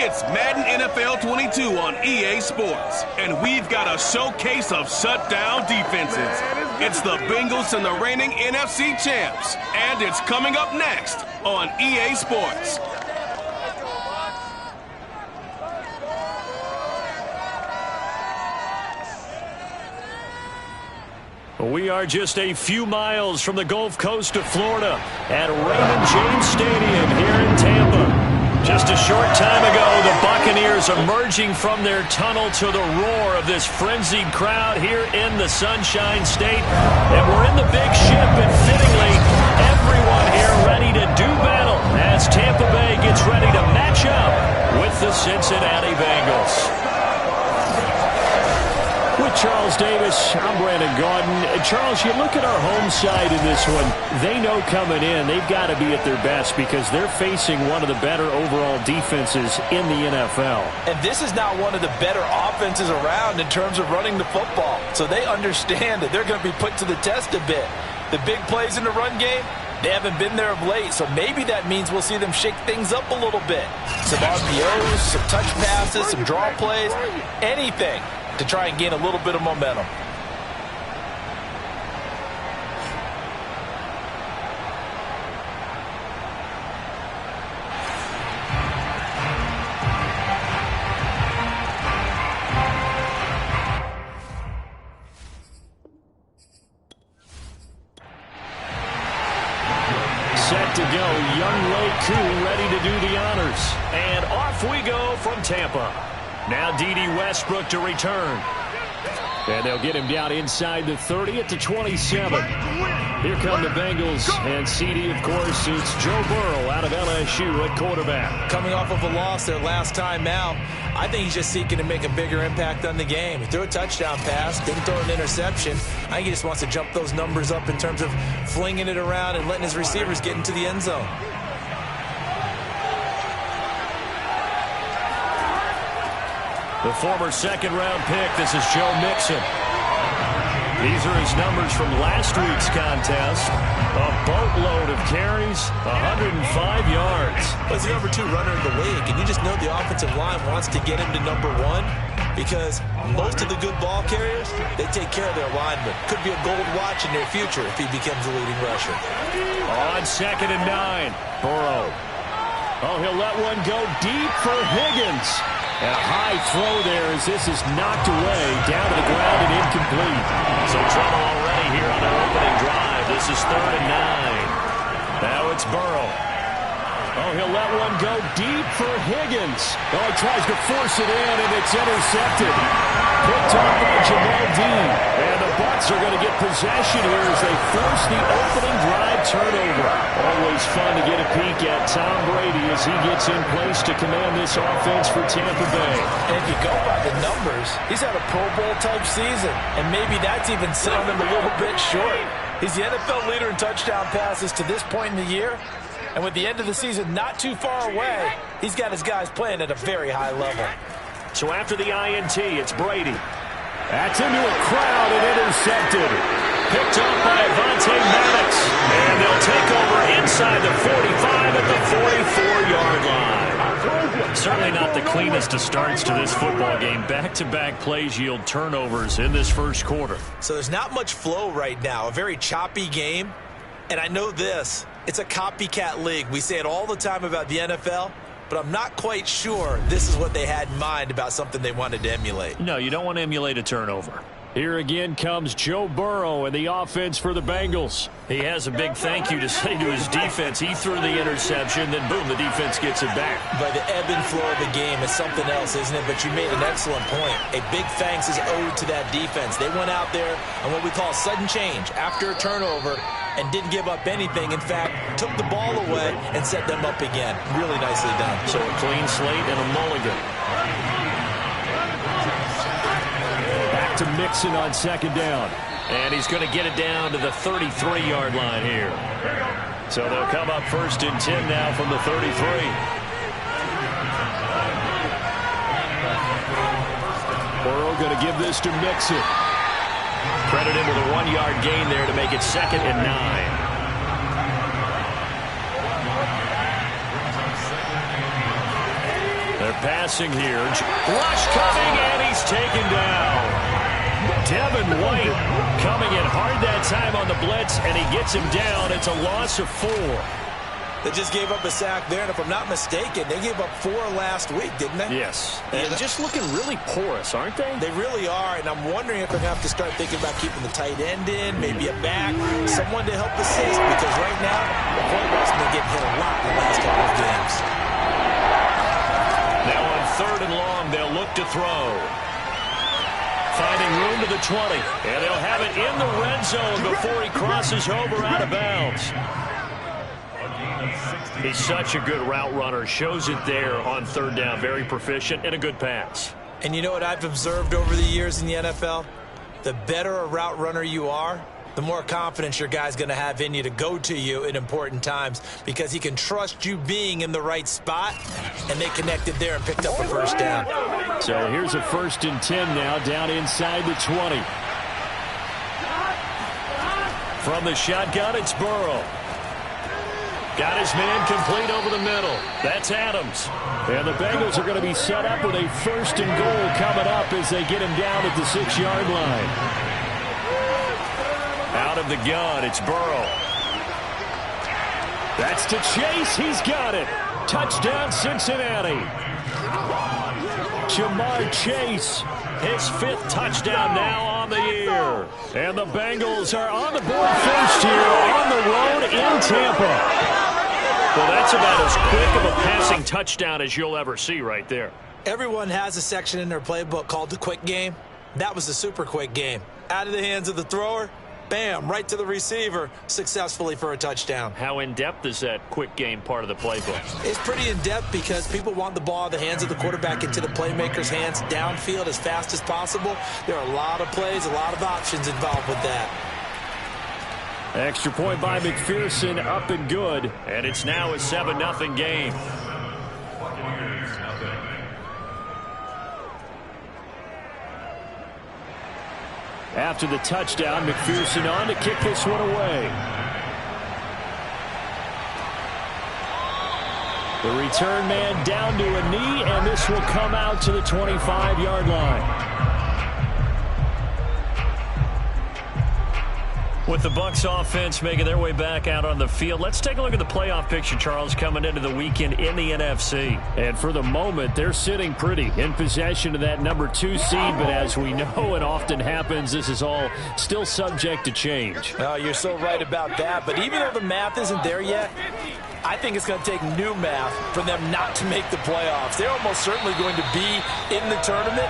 It's Madden NFL 22 on EA Sports, and we've got a showcase of shutdown defenses. It's the Bengals and the reigning NFC champs, and it's coming up next on EA Sports. We are just a few miles from the Gulf Coast of Florida at Raymond James Stadium here in Tampa. Just a short time ago, the Buccaneers emerging from their tunnel to the roar of this frenzied crowd here in the Sunshine State. And we're in the big ship, and fittingly, everyone here ready to do battle as Tampa Bay gets ready to match up with the Cincinnati Bengals. With Charles Davis, I'm Brandon Gaudin. Charles, you look at our home side in this one. They know coming in they've got to be at their best because they're facing one of the better overall defenses in the NFL. And this is now one of the better offenses around in terms of running the football. So they understand that they're going to be put to the test a bit. The big plays in the run game, they haven't been there of late, so maybe that means we'll see them shake things up a little bit. Some RPOs, some touch passes, some draw plays, anything to try and gain a little bit of momentum. Set to go, young Lei Koo ready to do the honors. And off we go from Tampa. Now D.D. Westbrook to return. And they'll get him down inside the 30 at the 27. Here come the Bengals. And CD, of course, it's Joe Burrow out of LSU at quarterback. Coming off of a loss their last time out, I think he's just seeking to make a bigger impact on the game. He threw a touchdown pass, didn't throw an interception. I think he just wants to jump those numbers up in terms of flinging it around and letting his receivers get into the end zone. The former second-round pick, this is Joe Mixon. These are his numbers from last week's contest. A boatload of carries, 105 yards. He's the number 2 runner in the league, and you just know the offensive line wants to get him to number 1 because most of the good ball carriers, they take care of their linemen. Could be a gold watch in their future if he becomes the leading rusher. On 2nd and 9, Burrow. Oh, he'll let one go deep for Higgins. And a high throw there as this is knocked away, down to the ground and incomplete. So trouble already here on their opening drive. This is 3rd and 9. Now it's Burrow. Oh, he'll let one go deep for Higgins. Oh, he tries to force it in, and it's intercepted. Picked off by Jamal Dean. And the Bucs are going to get possession here as they force the opening drive turnover. Always fun to get a peek at Tom Brady as he gets in place to command this offense for Tampa Bay. And if you go by the numbers, he's had a Pro Bowl-type season. And maybe that's even selling him a little bit short. He's the NFL leader in touchdown passes to this point in the year. And with the end of the season not too far away, he's got his guys playing at a very high level. So after the INT, it's Brady. That's into a crowd and intercepted. Picked up by Avonte Maddox. And they'll take over inside the 45 at the 44-yard line. Certainly not the cleanest of starts to this football game. Back-to-back plays yield turnovers in this first quarter. So there's not much flow right now. A very choppy game. And I know this. It's a copycat league. We say it all the time about the NFL, but I'm not quite sure this is what they had in mind about something they wanted to emulate. No, you don't want to emulate a turnover. Here again comes Joe Burrow and the offense for the Bengals. He has a big thank you to say to his defense. He threw the interception, then boom, the defense gets it back. But the ebb and flow of the game is something else, isn't it? But you made an excellent point. A big thanks is owed to that defense. They went out there on what we call sudden change after a turnover and didn't give up anything. In fact, took the ball away and set them up again. Really nicely done. So a clean slate and a mulligan. Back to Mixon on 2nd down. And he's going to get it down to the 33-yard line here. So they'll come up 1st and 10 now from the 33. Burrow going to give this to Mixon. Credit him with a 1-yard gain there to make it 2nd and 9. They're passing here. Rush coming, and he's taken down. Devin White coming in hard that time on the blitz, and he gets him down. It's a loss of 4. They just gave up a sack there, and if I'm not mistaken, they gave up 4 last week, didn't they? Yes. And just looking really porous, aren't they? They really are, and I'm wondering if they're going to have to start thinking about keeping the tight end in, maybe a back, someone to help assist, because right now, the quarterback's been getting hit a lot in the last couple of games. Now on 3rd and long, they'll look to throw. Finding room to the 20, and they'll have it in the red zone before he crosses over out of bounds. He's such a good route runner. Shows it there on 3rd down. Very proficient and a good pass. And you know what I've observed over the years in the NFL? The better a route runner you are, the more confidence your guy's going to have in you to go to you in important times, because he can trust you being in the right spot, and they connected there and picked up a first down. So here's a 1st and 10 now, down inside the 20. From the shotgun, it's Burrow. Got his man complete over the middle. That's Adams. And the Bengals are going to be set up with a 1st and goal coming up as they get him down at the 6-yard line. Out of the gun, it's Burrow. That's to Chase. He's got it. Touchdown, Cincinnati. Jamar Chase, his 5th touchdown now on the year. And the Bengals are on the board first here on the road in Tampa. Well, that's about as quick of a passing touchdown as you'll ever see right there. Everyone has a section in their playbook called the quick game. That was the super quick game. Out of the hands of the thrower, bam, right to the receiver, successfully for a touchdown. How in-depth is that quick game part of the playbook? It's pretty in-depth because people want the ball in the hands of the quarterback into the playmaker's hands downfield as fast as possible. There are a lot of plays, a lot of options involved with that. Extra point by McPherson, up and good. And it's now a 7-0 game. After the touchdown, McPherson on to kick this one away. The return man down to a knee, and this will come out to the 25-yard line. With the Bucs offense making their way back out on the field, let's take a look at the playoff picture, Charles, coming into the weekend in the NFC. And for the moment, they're sitting pretty in possession of that number 2 seed, but as we know and often happens, this is all still subject to change. Oh, you're so right about that, but even though the math isn't there yet, I think it's going to take new math for them not to make the playoffs. They're almost certainly going to be in the tournament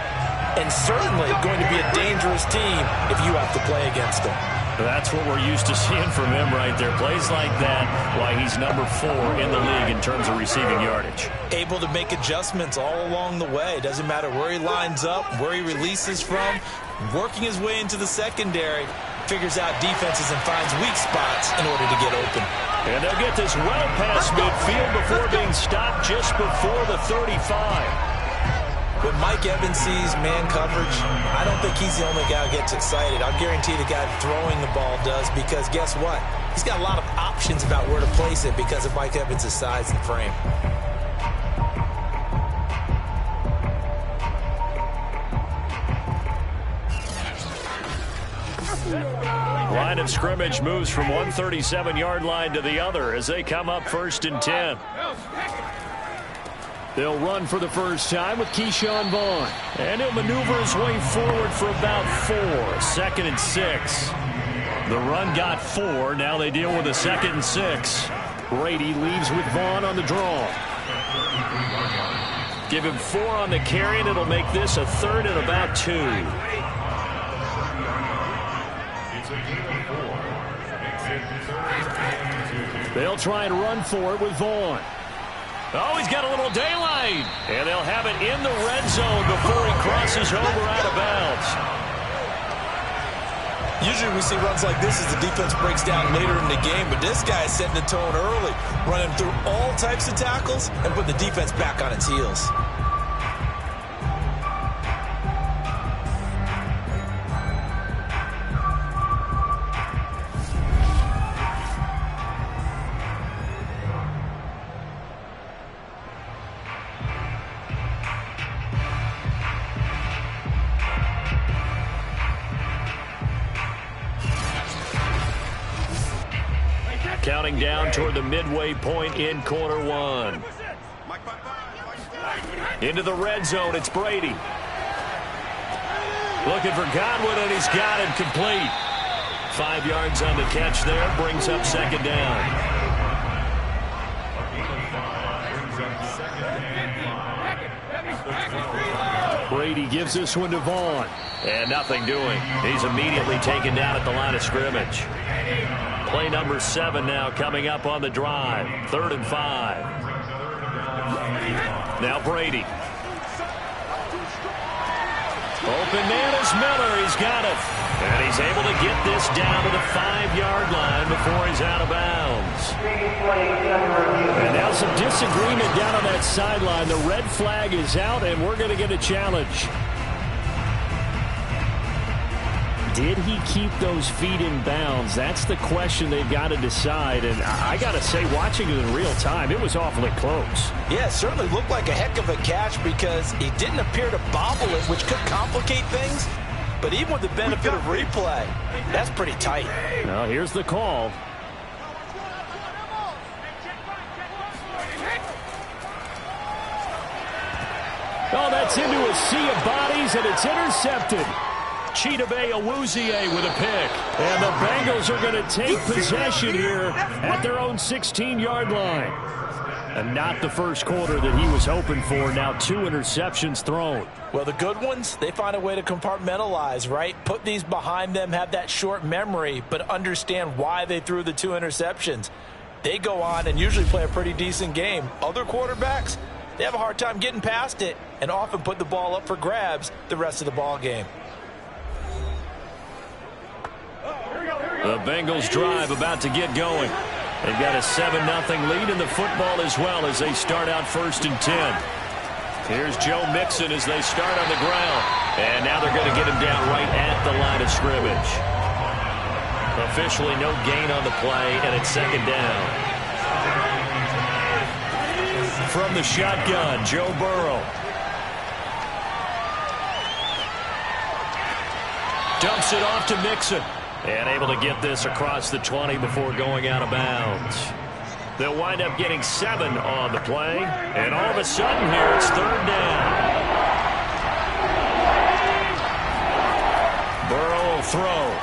and certainly going to be a dangerous team if you have to play against them. That's what we're used to seeing from him right there. Plays like that, why he's number 4 in the league in terms of receiving yardage. Able to make adjustments all along the way. Doesn't matter where he lines up, where he releases from, working his way into the secondary, figures out defenses and finds weak spots in order to get open. And they'll get this well past midfield before being stopped just before the 35. When Mike Evans sees man coverage, I don't think he's the only guy who gets excited. I'll guarantee the guy throwing the ball does, because guess what? He's got a lot of options about where to place it because of Mike Evans' size and frame. Line of scrimmage moves from one 37-yard line to the other as they come up 1st and 10. They'll run for the first time with Keyshawn Vaughn. And he'll maneuver his way forward for about 4. 2nd and 6. The run got 4. Now they deal with a 2nd and 6. Brady leaves with Vaughn on the draw. Give him 4 on the carry, and it'll make this a 3rd and about 2. They'll try and run for it with Vaughn. Oh, he's got a little daylight. And they'll have it in the red zone before he crosses over out of bounds. Usually we see runs like this as the defense breaks down later in the game, but this guy is setting the tone early, running through all types of tackles and putting the defense back on its heels. Counting down toward the midway point in quarter one. Into the red zone, it's Brady. Looking for Godwin, and he's got it complete. 5 yards on the catch there, brings up second down. Brady gives this one to Vaughn. And nothing doing. He's immediately taken down at the line of scrimmage. Play number 7 now coming up on the drive. 3rd and 5. Now Brady. Open man is Miller. He's got it. And he's able to get this down to the 5-yard line before he's out of bounds. And now some disagreement down on that sideline. The red flag is out, and we're going to get a challenge. Did he keep those feet in bounds? That's the question they've got to decide. And I got to say, watching it in real time, it was awfully close. Yeah, it certainly looked like a heck of a catch because he didn't appear to bobble it, which could complicate things. But even with the benefit of replay, that's pretty tight. Now, here's the call. Oh, that's into a sea of bodies, and it's intercepted. Chidobe Awuzie with a pick. And the Bengals are going to take possession here at their own 16-yard line. And not the first quarter that he was hoping for. Now 2 interceptions thrown. Well, the good ones, they find a way to compartmentalize, right? Put these behind them, have that short memory, but understand why they threw the 2 interceptions. They go on and usually play a pretty decent game. Other quarterbacks, they have a hard time getting past it and often put the ball up for grabs the rest of the ball game. The Bengals drive about to get going. They've got a 7-0 lead in the football as well as they start out 1st and 10. Here's Joe Mixon as they start on the ground. And now they're going to get him down right at the line of scrimmage. Officially no gain on the play, and it's 2nd down. From the shotgun, Joe Burrow. Dumps it off to Mixon. And able to get this across the 20 before going out of bounds. They'll wind up getting 7 on the play. And all of a sudden here, it's 3rd down. Burrow will throw.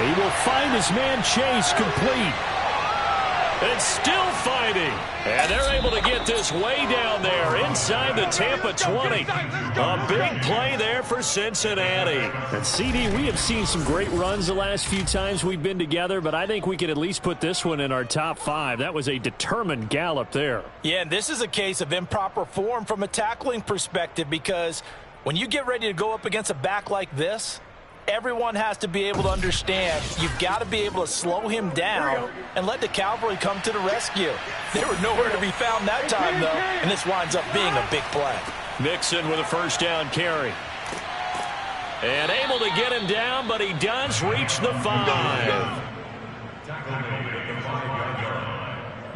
He will find his man Chase complete. And still fighting. And they're able to get this way down there inside the Tampa 20. A big play there for Cincinnati. And CD, we have seen some great runs the last few times we've been together, but I think we can at least put this one in our top 5. That was a determined gallop there. Yeah, and this is a case of improper form from a tackling perspective because when you get ready to go up against a back like this, everyone has to be able to understand you've got to be able to slow him down and let the cavalry come to the rescue. They were nowhere to be found that time, though, and this winds up being a big play. Mixon with a 1st down carry. And able to get him down, but he does reach the 5.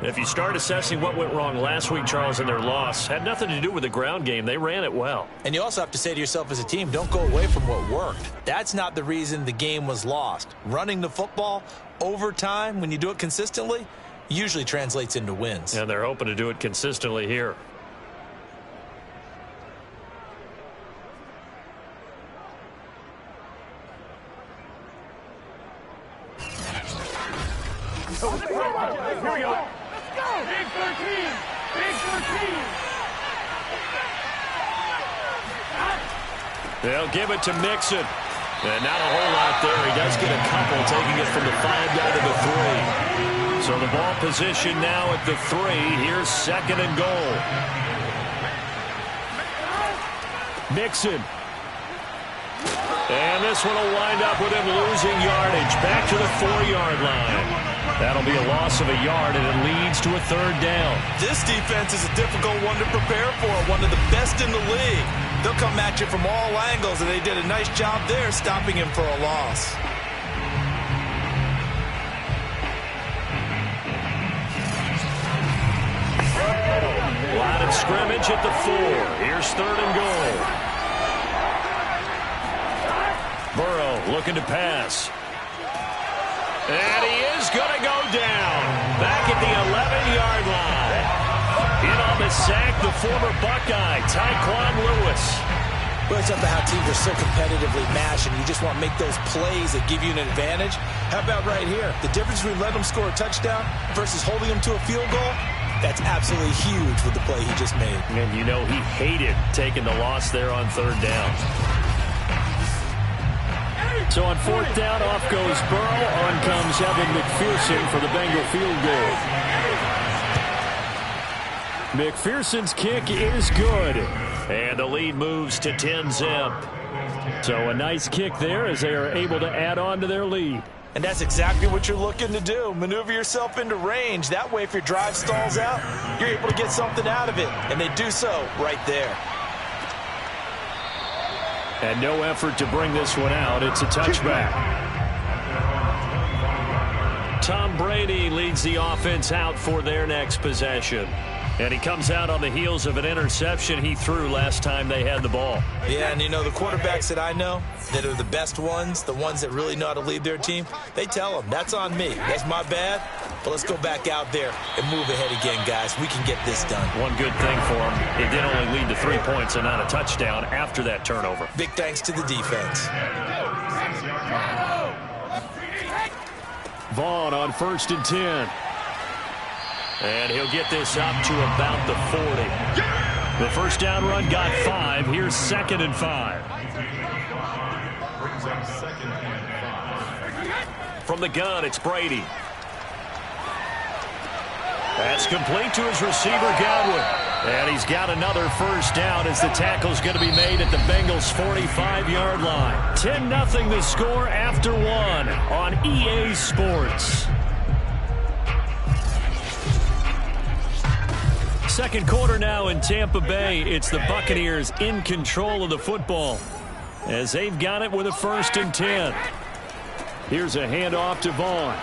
If you start assessing what went wrong last week, Charles, in their loss, had nothing to do with the ground game. They ran it well. And you also have to say to yourself as a team, don't go away from what worked. That's not the reason the game was lost. Running the football over time, when you do it consistently, usually translates into wins. And they're hoping to do it consistently here. Here we go. Big 13! Big 13! They'll give it to Mixon. And not a whole lot there. He does get a couple, taking it from the 5 down to the 3. So the ball position now at the 3. Here's 2nd and goal. Mixon. And this one will wind up with him losing yardage. Back to the 4-yard line. That'll be a loss of a yard, and it leads to a 3rd down. This defense is a difficult one to prepare for, one of the best in the league. They'll come at you from all angles, and they did a nice job there stopping him for a loss. Line of scrimmage at the 4. Here's 3rd and goal. Burrow looking to pass. And he is going to go down. Back at the 11-yard line. In on the sack, the former Buckeye, Tyquan Lewis. Well, it's up to how teams are so competitively matched, and you just want to make those plays that give you an advantage. How about right here? The difference between letting them score a touchdown versus holding them to a field goal, that's absolutely huge with the play he just made. And you know he hated taking the loss there on third down. So on fourth down, off goes Burrow. On comes Evan McPherson for the Bengal field goal. McPherson's kick is good. And the lead moves to 10-zip. So a nice kick there as they are able to add on to their lead. And that's exactly what you're looking to do. Maneuver yourself into range. That way, if your drive stalls out, you're able to get something out of it. And they do so right there. And no effort to bring this one out. It's a touchback. Tom Brady leads the offense out for their next possession. And he comes out on the heels of an interception he threw last time they had the ball. Yeah, and you know, the quarterbacks that I know that are the best ones, the ones that really know how to lead their team, they tell them, that's on me. That's my bad. But let's go back out there and move ahead again, guys. We can get this done. One good thing for him, it did only lead to 3 points and not a touchdown after that turnover. Big thanks to the defense. Vaughn on 1st and 10. And he'll get this up to about the 40. The first down run got 5. Here's 2nd and 5. From the gun, it's Brady. That's complete to his receiver, Godwin. And he's got another first down as the tackle's going to be made at the Bengals' 45-yard line. 10-0 the score after 1 on EA Sports. Second quarter now in Tampa Bay. It's the Buccaneers in control of the football as they've got it with a 1st and 10. Here's a handoff to Vaughn.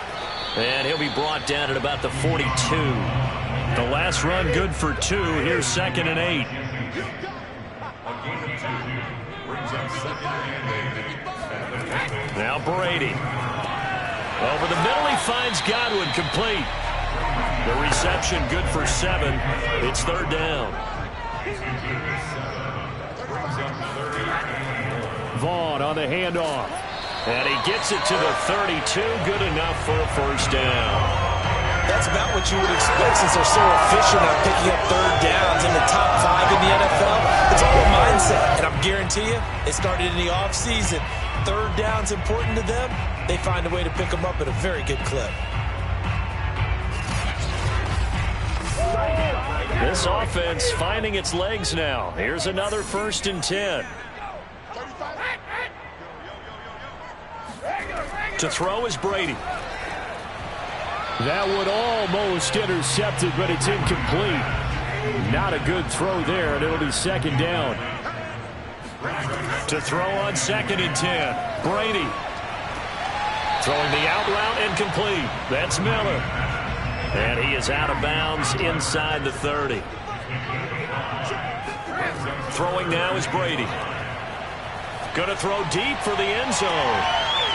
And he'll be brought down at about the 42. The last run good for 2. Here's 2nd and 8. Now Brady. Over the middle, he finds Godwin, complete. The reception good for 7. It's 3rd down. Vaughn on the handoff. And he gets it to the 32. Good enough for a first down. That's about what you would expect since they're so efficient at picking up 3rd downs in the top 5 in the NFL. It's all a mindset. And I guarantee you, it started in the offseason. 3rd down's important to them. They find a way to pick them up at a very good clip. This offense finding its legs now. Here's another 1st and 10. To throw is Brady. That one almost intercepted, but it's incomplete. Not a good throw there, and it'll be 2nd down. To throw on 2nd and 10. Brady. Throwing the out route incomplete. That's Miller. And he is out of bounds inside the 30. Throwing now is Brady. Going to throw deep for the end zone.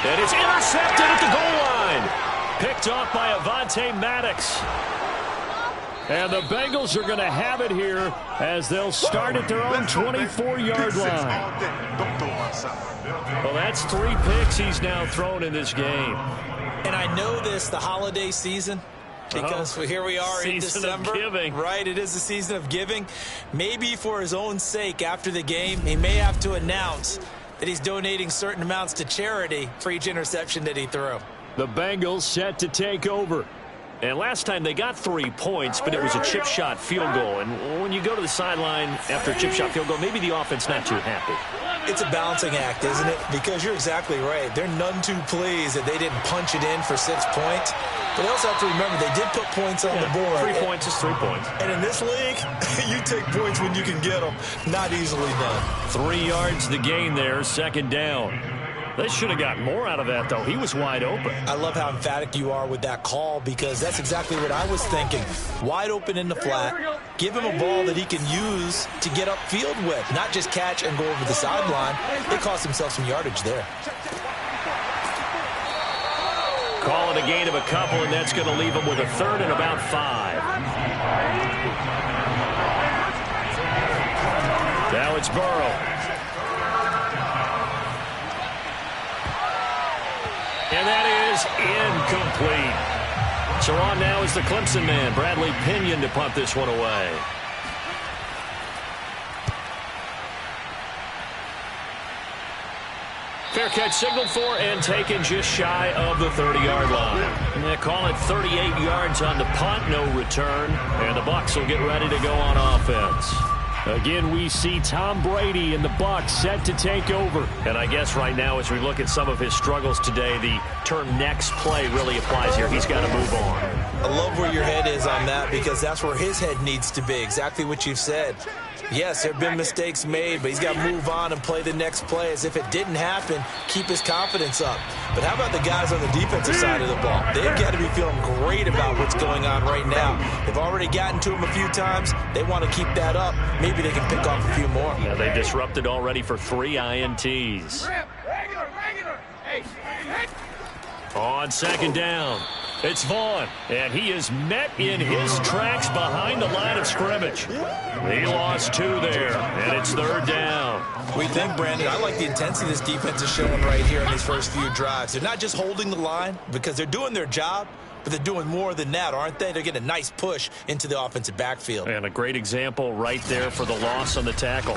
And it's intercepted at the goal line. Picked off by Avonte Maddox. And the Bengals are going to have it here as they'll start at their own 24-yard line. Well, that's 3 picks he's now thrown in this game. And I know this, the holiday season, because here we are in December. Of giving. Right, it is the season of giving. Maybe for his own sake after the game, he may have to announce that he's donating certain amounts to charity for each interception that he threw. The Bengals set to take over. And last time they got 3 points, but it was a chip shot field goal. And when you go to the sideline after a chip shot field goal, maybe the offense not too happy. It's a balancing act, isn't it? Because you're exactly right. They're none too pleased that they didn't punch it in for 6 points. But they also have to remember they did put points on the board. 3 points is 3 points. And in this league, you take points when you can get them. Not easily done. 3 yards the gain there, 2nd down. They should have gotten more out of that, though. He was wide open. I love how emphatic you are with that call because that's exactly what I was thinking. Wide open in the flat. Give him a ball that he can use to get upfield with, not just catch and go over the sideline. They cost themselves some yardage there. Call it a gain of a couple, and that's going to leave them with a third and about 5. Now it's Burrow. And that is incomplete. So on now is the Clemson man, Bradley Pinion, to punt this one away. Fair catch signaled for and taken just shy of the 30-yard line. They call it 38 yards on the punt, no return. And the Bucs will get ready to go on offense. Again, we see Tom Brady and the Bucs set to take over. And I guess right now, as we look at some of his struggles today, the term next play really applies here. He's got to move on. I love where your head is on that, because that's where his head needs to be. Exactly what you've said. Yes, there have been mistakes made, but he's got to move on and play the next play as if it didn't happen, keep his confidence up. But how about the guys on the defensive side of the ball? They've got to be feeling great about what's going on right now. They've already gotten to him a few times. They want to keep that up. Maybe they can pick off a few more. Yeah, they've disrupted already for 3 INTs. On second down, it's Vaughn, and he is met in his tracks behind the line of scrimmage. He lost 2 there, and it's third down. We think, Brandon, I like the intensity this defense is showing right here in these first few drives. They're not just holding the line because they're doing their job, but they're doing more than that, aren't they? They're getting a nice push into the offensive backfield. And a great example right there for the loss on the tackle.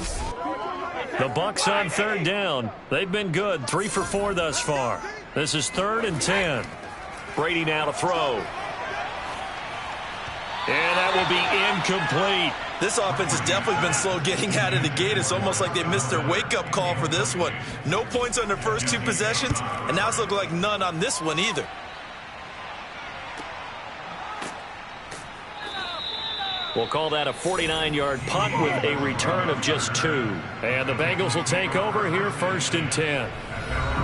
The Bucs on third down. They've been good, 3 for 4 thus far. This is 3rd and 10. Brady now to throw. And that will be incomplete. This offense has definitely been slow getting out of the gate. It's almost like they missed their wake-up call for this one. No points on their first 2 possessions, and now it's looking like none on this one either. We'll call that a 49-yard punt with a return of just 2. And the Bengals will take over here, 1st and 10.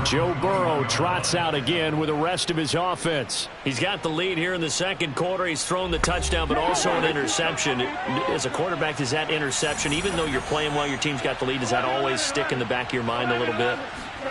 Joe Burrow trots out again with the rest of his offense. He's got the lead here in the second quarter. He's thrown the touchdown, but also an interception. As a quarterback, does that interception, even though you're playing while your team's got the lead, does that always stick in the back of your mind a little bit?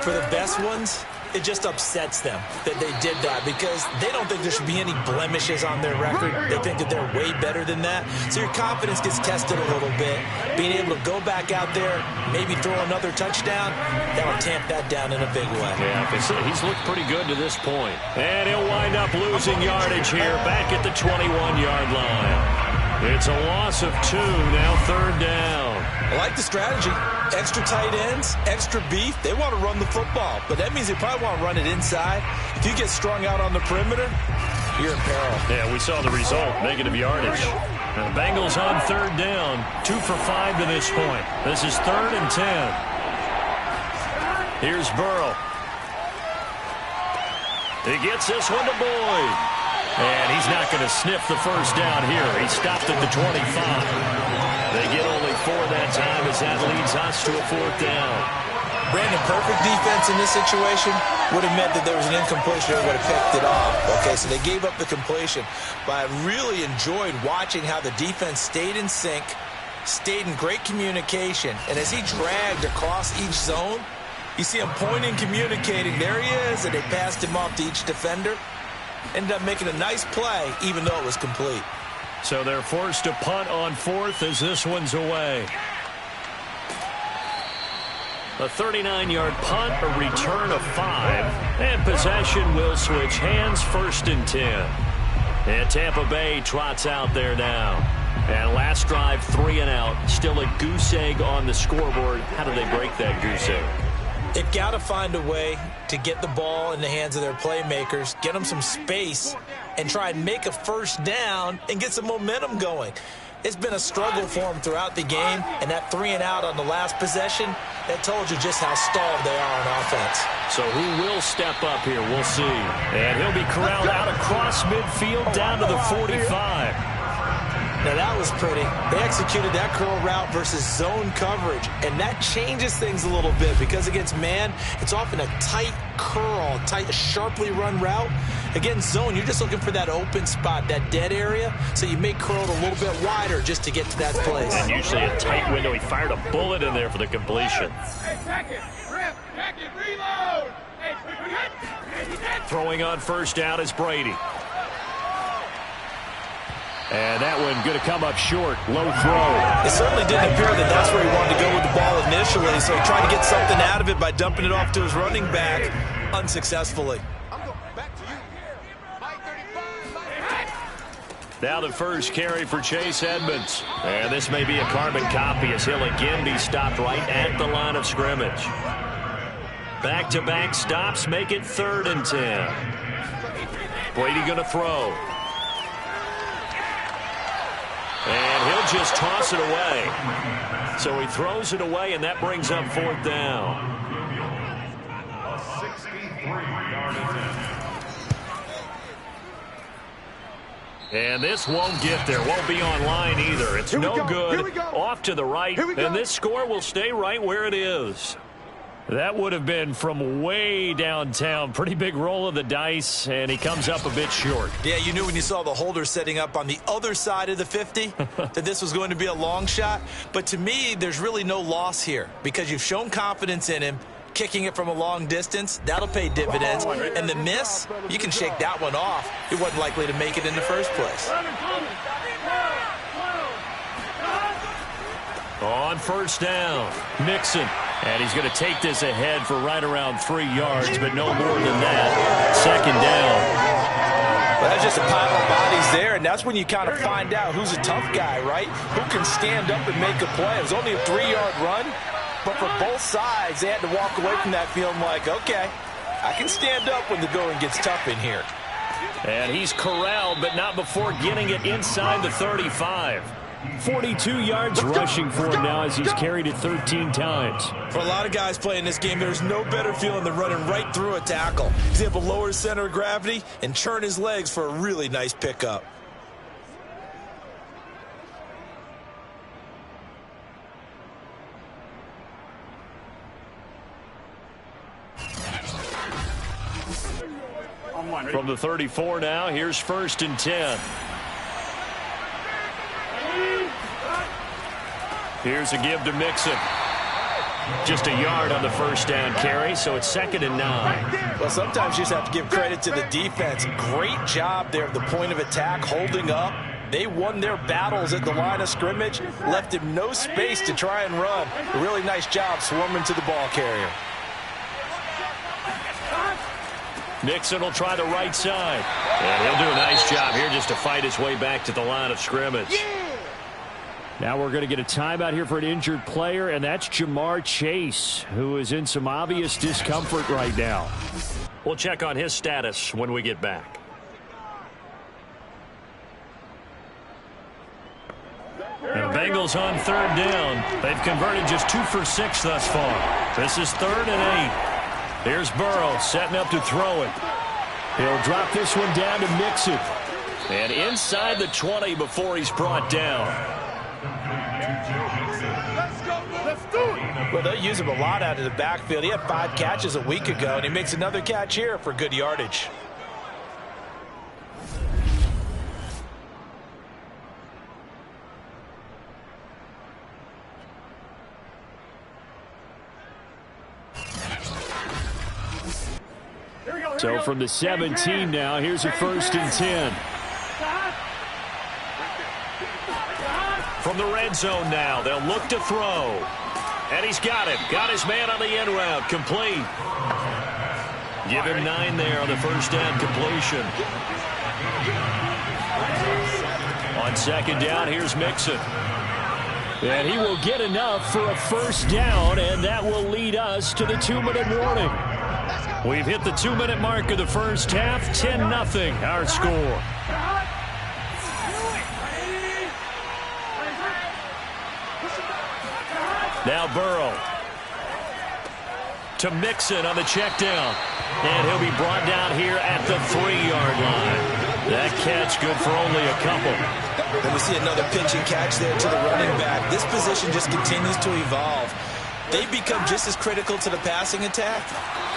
For the best ones, it just upsets them that they did that, because they don't think there should be any blemishes on their record. They think that they're way better than that. So your confidence gets tested a little bit. Being able to go back out there, maybe throw another touchdown, that'll tamp that down in a big way. Yeah, he's looked pretty good to this point. And he'll wind up losing yardage here back at the 21-yard line. It's a loss of 2, now 3rd down. I like the strategy. Extra tight ends, extra beef. They want to run the football, but that means they probably want to run it inside. If you get strung out on the perimeter, you're in peril. Yeah, we saw the result, negative yardage. And the Bengals on 3rd down, 2 for 5 to this point. This is 3rd and 10. Here's Burrow. He gets this one to Boyd. And he's not going to sniff the first down here. He stopped at the 25. They get only 4 that time as that leads us to a 4th down. Brandon, perfect defense in this situation would have meant that there was an incompletion. They would have picked it off. Okay, so they gave up the completion. But I really enjoyed watching how the defense stayed in sync, stayed in great communication. And as he dragged across each zone, you see him pointing, communicating. There he is, and they passed him off to each defender. Ended up making a nice play, even though it was complete. So they're forced to punt on 4th as this one's away. A 39-yard punt, a return of 5, and possession will switch hands, 1st and 10. And Tampa Bay trots out there now. And last drive, 3 and out. Still a goose egg on the scoreboard. How do they break that goose egg? They've got to find a way to get the ball in the hands of their playmakers, get them some space, and try and make a first down and get some momentum going. It's been a struggle for them throughout the game, and that 3 and out on the last possession, that told you just how stalled they are on offense. So who will step up here? We'll see. And he'll be corralled out across midfield down to the 45. Now that was pretty. They executed that curl route versus zone coverage, and that changes things a little bit because against man, it's often a tight curl, tight, sharply run route. Against zone, you're just looking for that open spot, that dead area, so you may curl it a little bit wider just to get to that place. And usually a tight window. He fired a bullet in there for the completion. Hey, pack it, rip, pack it, reload. Hey, Throwing on first down is Brady. And that one going to come up short. Low throw. It certainly didn't appear that that's where he wanted to go with the ball initially, so he tried to get something out of it by dumping it off to his running back unsuccessfully. Now the first carry for Chase Edmonds. And this may be a carbon copy as he'll again be stopped right at the line of scrimmage. Back-to-back stops make it 3rd and 10. Brady going to throw. And he'll just toss it away. So he throws it away, and that brings up 4th down. A 63-yard attempt. And this won't get there. Won't be online either. It's no good. Off to the right, and this score will stay right where it is. That would have been from way downtown. Pretty big roll of the dice, and he comes up a bit short. Yeah, you knew when you saw the holder setting up on the other side of the 50 that this was going to be a long shot. But to me, there's really no loss here because you've shown confidence in him. Kicking it from a long distance, that'll pay dividends. And the miss, you can shake that one off. He wasn't likely to make it in the first place. On first down, Mixon. And he's going to take this ahead for right around 3 yards, but no more than that. 2nd down. Well, that's just a pile of bodies there, and that's when you kind of find out who's a tough guy, right? Who can stand up and make a play. It was only a 3-yard run, but for both sides, they had to walk away from that feeling like, okay, I can stand up when the going gets tough in here. And he's corralled, but not before getting it inside the 35. 42 yards rushing for him now as he's carried it 13 times. For a lot of guys playing this game, there's no better feeling than running right through a tackle. He's able to lower his center of gravity and turn his legs for a really nice pickup. From the 34 now, here's 1st and 10. Here's a give to Mixon. Just a yard on the first down carry, so it's 2nd and 9. Well, sometimes you just have to give credit to the defense. Great job there at the point of attack, holding up. They won their battles at the line of scrimmage, left him no space to try and run. A really nice job swarming to the ball carrier. Mixon will try the right side. And he'll do a nice job here just to fight his way back to the line of scrimmage. Now we're going to get a timeout here for an injured player, and that's Jamar Chase, who is in some obvious discomfort right now. We'll check on his status when we get back. And the Bengals on 3rd down. They've converted just 2 for 6 thus far. This is 3rd and 8. Here's Burrow setting up to throw it. He'll drop this one down to Mixon. And inside the 20 before he's brought down. Well, they'll use him a lot out of the backfield. He had 5 catches a week ago, and he makes another catch here for good yardage. So from the 17 now, here's a 1st and 10. From the red zone now, they'll look to throw. And he's got it. Got his man on the end route. Complete. Give him 9 there on the first down completion. On 2nd down, here's Mixon. And he will get enough for a first down, and that will lead us to the 2-minute warning. We've hit the 2-minute mark of the first half. 10-0 our score. Now Burrow to Mixon on the check down. And he'll be brought down here at the 3-yard line. That catch good for only a couple. And we see another pitch and catch there to the running back. This position just continues to evolve. They become just as critical to the passing attack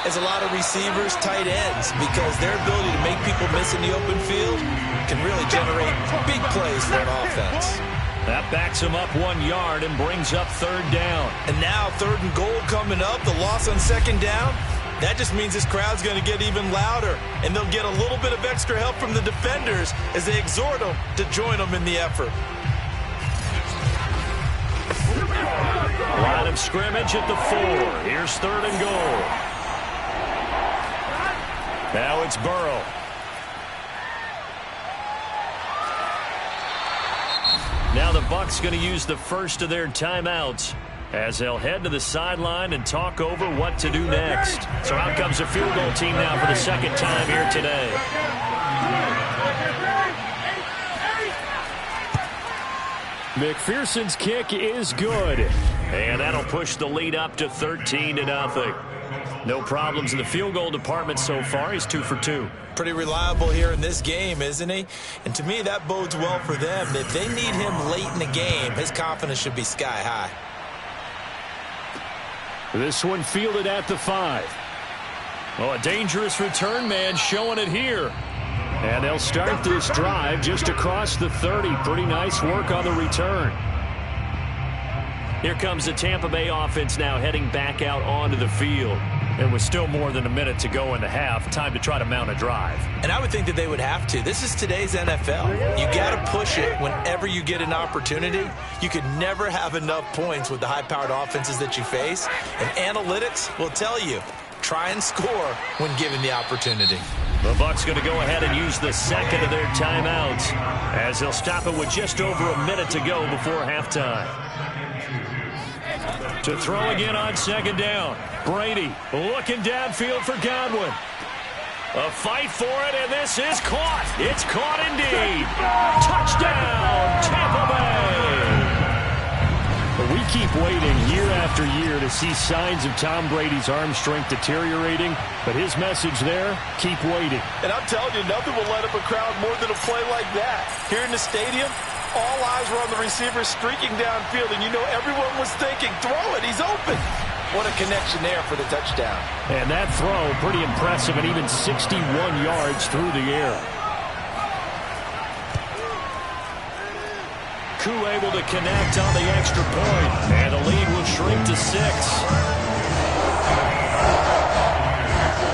as a lot of receivers, tight ends, because their ability to make people miss in the open field can really generate big plays for an offense. That backs him up 1 yard and brings up 3rd down. And now 3rd and goal coming up. The loss on 2nd down. That just means this crowd's going to get even louder, and they'll get a little bit of extra help from the defenders as they exhort them to join them in the effort. Line of scrimmage at the 4. Here's 3rd and goal. Now it's Burrow. Now the Bucs going to use the first of their timeouts as they'll head to the sideline and talk over what to do next. So out comes the field goal team now for the second time here today. McPherson's kick is good. And that'll push the lead up to 13-0. No problems in the field goal department so far. He's 2 for 2. Pretty reliable here in this game, isn't he? And to me, that bodes well for them. If they need him late in the game, his confidence should be sky high. This one fielded at the 5. Oh, a dangerous return man showing it here. And they'll start this drive just across the 30. Pretty nice work on the return. Here comes the Tampa Bay offense now heading back out onto the field. And with still more than a minute to go in the half, time to try to mount a drive. And I would think that they would have to. This is today's NFL. You got to push it whenever you get an opportunity. You could never have enough points with the high-powered offenses that you face. And analytics will tell you, try and score when given the opportunity. The Bucs going to go ahead and use the second of their timeouts as they'll stop it with just over a minute to go before halftime. To throw again on 2nd down. Brady looking downfield for Godwin. A fight for it, and this is caught. It's caught indeed. Touchdown, Tampa Bay. But we keep waiting year after year to see signs of Tom Brady's arm strength deteriorating. But his message there, keep waiting. And I'm telling you, nothing will light up a crowd more than a play like that. Here in the stadium, all eyes were on the receiver streaking downfield, and you know everyone was thinking, throw it, he's open. What a connection there for the touchdown. And that throw, pretty impressive, and even 61 yards through the air. Koo able to connect on the extra point, and the lead will shrink to 6.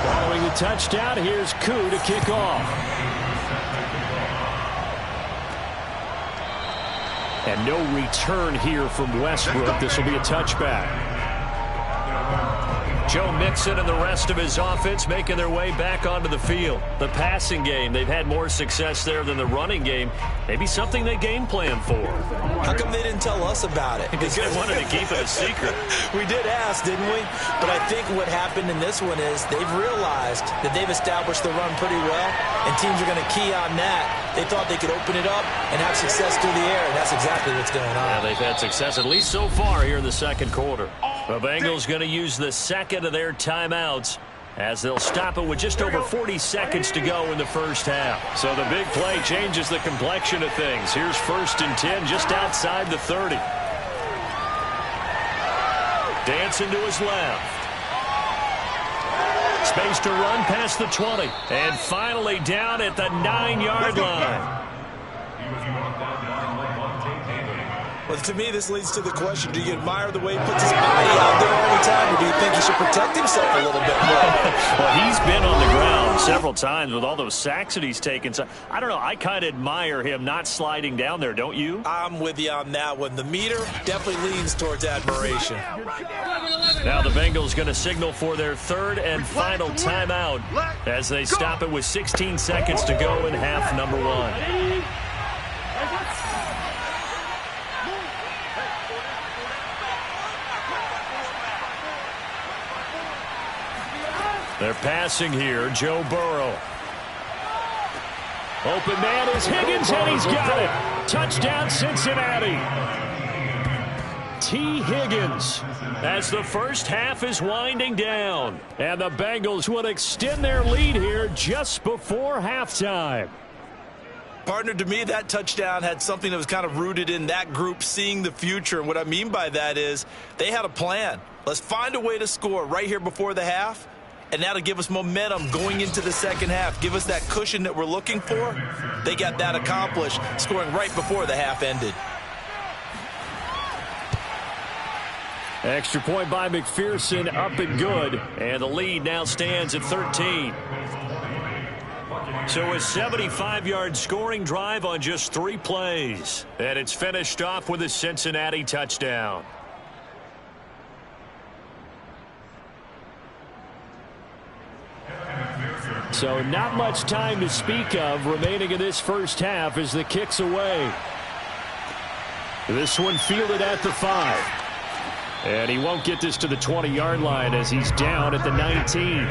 Following the touchdown, here's Koo to kick off. And no return here from Westbrook. This will be a touchback. Joe Mixon and the rest of his offense making their way back onto the field. The passing game, they've had more success there than the running game. Maybe something they game plan for. How come they didn't tell us about it? Because they wanted to keep it a secret. We did ask, didn't we? But I think what happened in this one is they've realized that they've established the run pretty well, and teams are going to key on that. They thought they could open it up and have success through the air, and that's exactly what's going on. Yeah, they've had success, at least so far, here in the second quarter. The Bengals going to use the second of their timeouts as they'll stop it with just over 40 seconds to go in the first half. So the big play changes the complexion of things. Here's 1st and 10 just outside the 30. Dancing to his left. Space to run past the 20. And finally down at the 9-yard line. Well, to me, this leads to the question, do you admire the way he puts his body out there all the time, or do you think he should protect himself a little bit more? Well, he's been on the ground several times with all those sacks that he's taken. So, I don't know, I kind of admire him not sliding down there, don't you? I'm with you on that one. The meter definitely leans towards admiration. Now the Bengals going to signal for their 3rd and final timeout as they stop it with 16 seconds to go in half number 1. They're passing here, Joe Burrow. Open man is Higgins, and he's got it. Touchdown, Cincinnati. T. Higgins as the first half is winding down. And the Bengals will extend their lead here just before halftime. Partner, to me, that touchdown had something that was kind of rooted in that group seeing the future. And what I mean by that is they had a plan. Let's find a way to score right here before the half. And that'll give us momentum going into the second half. Give us that cushion that we're looking for. They got that accomplished, scoring right before the half ended. Extra point by McPherson, up and good. And the lead now stands at 13. So a 75-yard scoring drive on just 3 plays. And it's finished off with a Cincinnati touchdown. So not much time to speak of remaining in this first half as the kick's away. This one fielded at the 5. And he won't get this to the 20-yard line as he's down at the 19.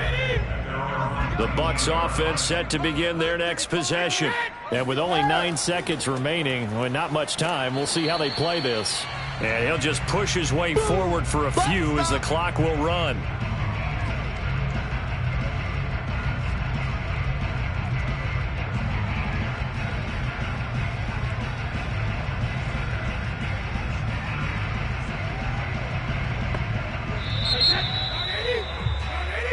The Bucs offense set to begin their next possession. And with only 9 seconds remaining, and not much time, we'll see how they play this. And he'll just push his way forward for a few as the clock will run.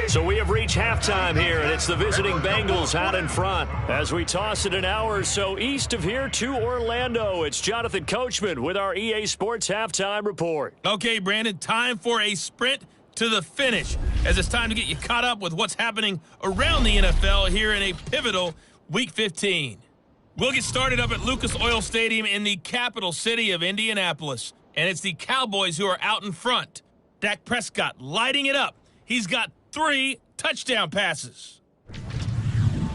So we have reached halftime here, and it's the visiting Bengals out in front. As we toss it an hour or so east of here to Orlando, it's Jonathan Coachman with our EA Sports Halftime Report. Okay, Brandon, time for a sprint to the finish, as it's time to get you caught up with what's happening around the NFL here in a pivotal Week 15. We'll get started up at Lucas Oil Stadium in the capital city of Indianapolis, and it's the Cowboys who are out in front. Dak Prescott lighting it up. He's got 3 touchdown passes.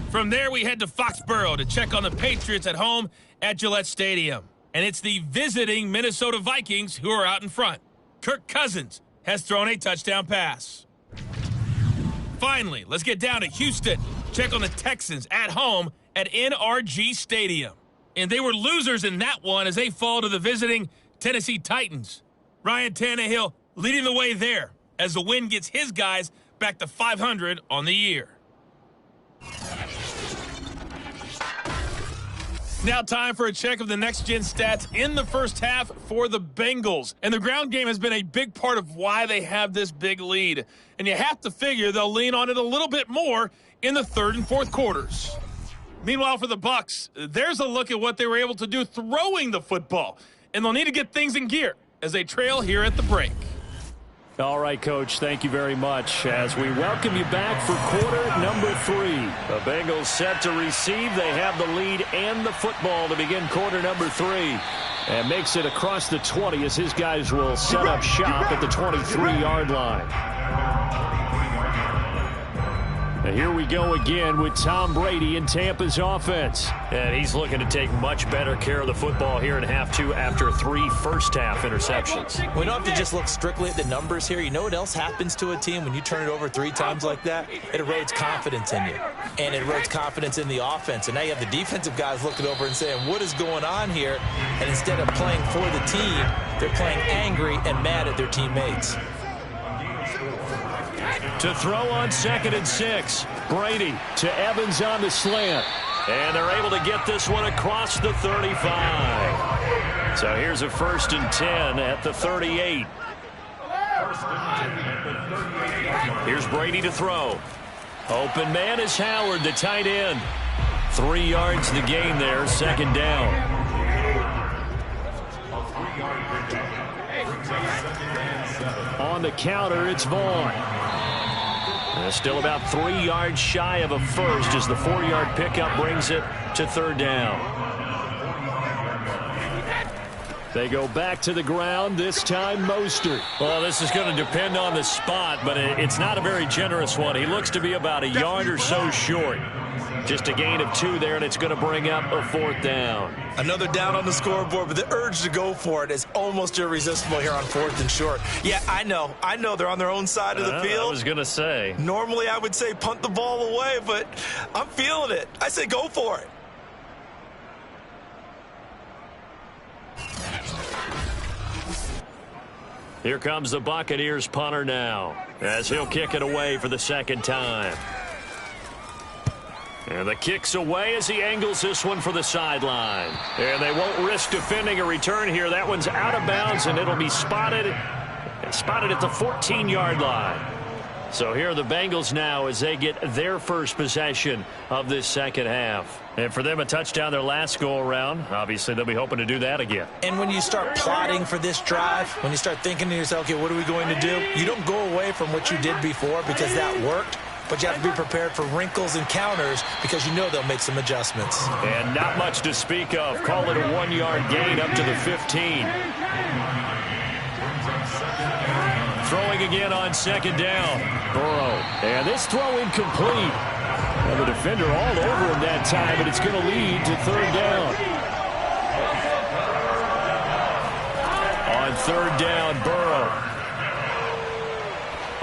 From there, we head to Foxborough to check on the Patriots at home at Gillette Stadium. And it's the visiting Minnesota Vikings who are out in front. Kirk Cousins has thrown a touchdown pass. Finally, let's get down to Houston. Check on the Texans at home at NRG Stadium. And they were losers in that one as they fall to the visiting Tennessee Titans. Ryan Tannehill leading the way there as the win gets his guys back to 500 on the year. Now time for a check of the next-gen stats in the first half for the Bengals. And the ground game has been a big part of why they have this big lead. And you have to figure they'll lean on it a little bit more in the third and fourth quarters. Meanwhile, for the Bucs, there's a look at what they were able to do throwing the football. And they'll need to get things in gear as they trail here at the break. All right, Coach, thank you very much. As we welcome you back for quarter number 3. The Bengals set to receive. They have the lead and the football to begin quarter number 3. And makes it across the 20 as his guys will set up shop at the 23-yard line. And here we go again with Tom Brady in Tampa's offense. And he's looking to take much better care of the football here in half 2 after 3 first-half interceptions. We don't have to just look strictly at the numbers here. You know what else happens to a team when you turn it over 3 times like that? It erodes confidence in you. And it erodes confidence in the offense. And now you have the defensive guys looking over and saying, what is going on here? And instead of playing for the team, they're playing angry and mad at their teammates. To throw on 2nd and 6. Brady to Evans on the slant. And they're able to get this one across the 35. So here's a 1st and 10 at the 38. Here's Brady to throw. Open man is Howard, the tight end. 3 yards the gain there, 2nd down. On the counter, it's Vaughn. Still about 3 yards shy of a first as the 4-yard pickup brings it to 3rd down. They go back to the ground, this time Mostert. Well, this is going to depend on the spot, but it's not a very generous one. He looks to be about a yard or so short. Just a gain of 2 there, and it's going to bring up a 4th down. Another down on the scoreboard, but the urge to go for it is almost irresistible here on 4th and short. Yeah, I know they're on their own side of the field. I was going to say. Normally I would say punt the ball away, but I'm feeling it. I say go for it. Here comes the Buccaneers punter now, as he'll kick it away for the 2nd time. And the kick's away as he angles this one for the sideline. And they won't risk defending a return here. That one's out of bounds, and it'll be spotted at the 14-yard line. So here are the Bengals now as they get their first possession of this second half. And for them, a touchdown their last go-around. Obviously, they'll be hoping to do that again. And when you start plotting for this drive, when you start thinking to yourself, okay, what are we going to do? You don't go away from what you did before because that worked. But you have to be prepared for wrinkles and counters because you know they'll make some adjustments. And not much to speak of. Call it a 1-yard gain up to the 15. Throwing again on second down. Burrow. And this throw incomplete. And the defender all over him that time, but it's going to lead to third down. On third down, Burrow.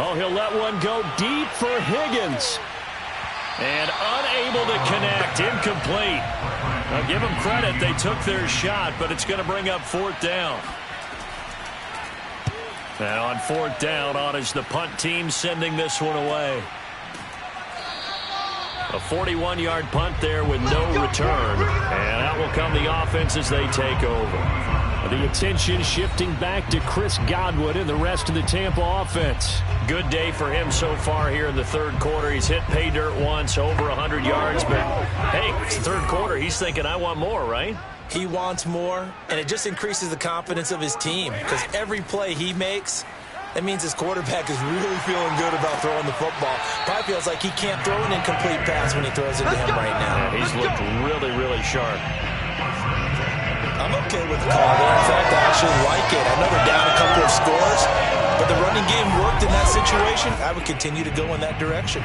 Oh, he'll let one go deep for Higgins. And unable to connect. Incomplete. Now give them credit. They took their shot, but it's going to bring up fourth down. And on fourth down, on is the punt team sending this one away. A 41-yard punt there with no return. And out will come the offense as they take over. The attention shifting back to Chris Godwin and the rest of the Tampa offense. Good day for him so far here in the third quarter. He's hit pay dirt once, over 100 yards. But, hey, it's the third quarter. He's thinking, I want more, right? He wants more, and it just increases the confidence of his team because every play he makes, that means his quarterback is really feeling good about throwing the football. Probably feels like he can't throw an incomplete pass when he throws it to him right now. Yeah, he's looked really, really sharp. I'm okay with the call there. In fact, I actually like it. I know they're down a couple of scores, but the running game worked in that situation. I would continue to go in that direction.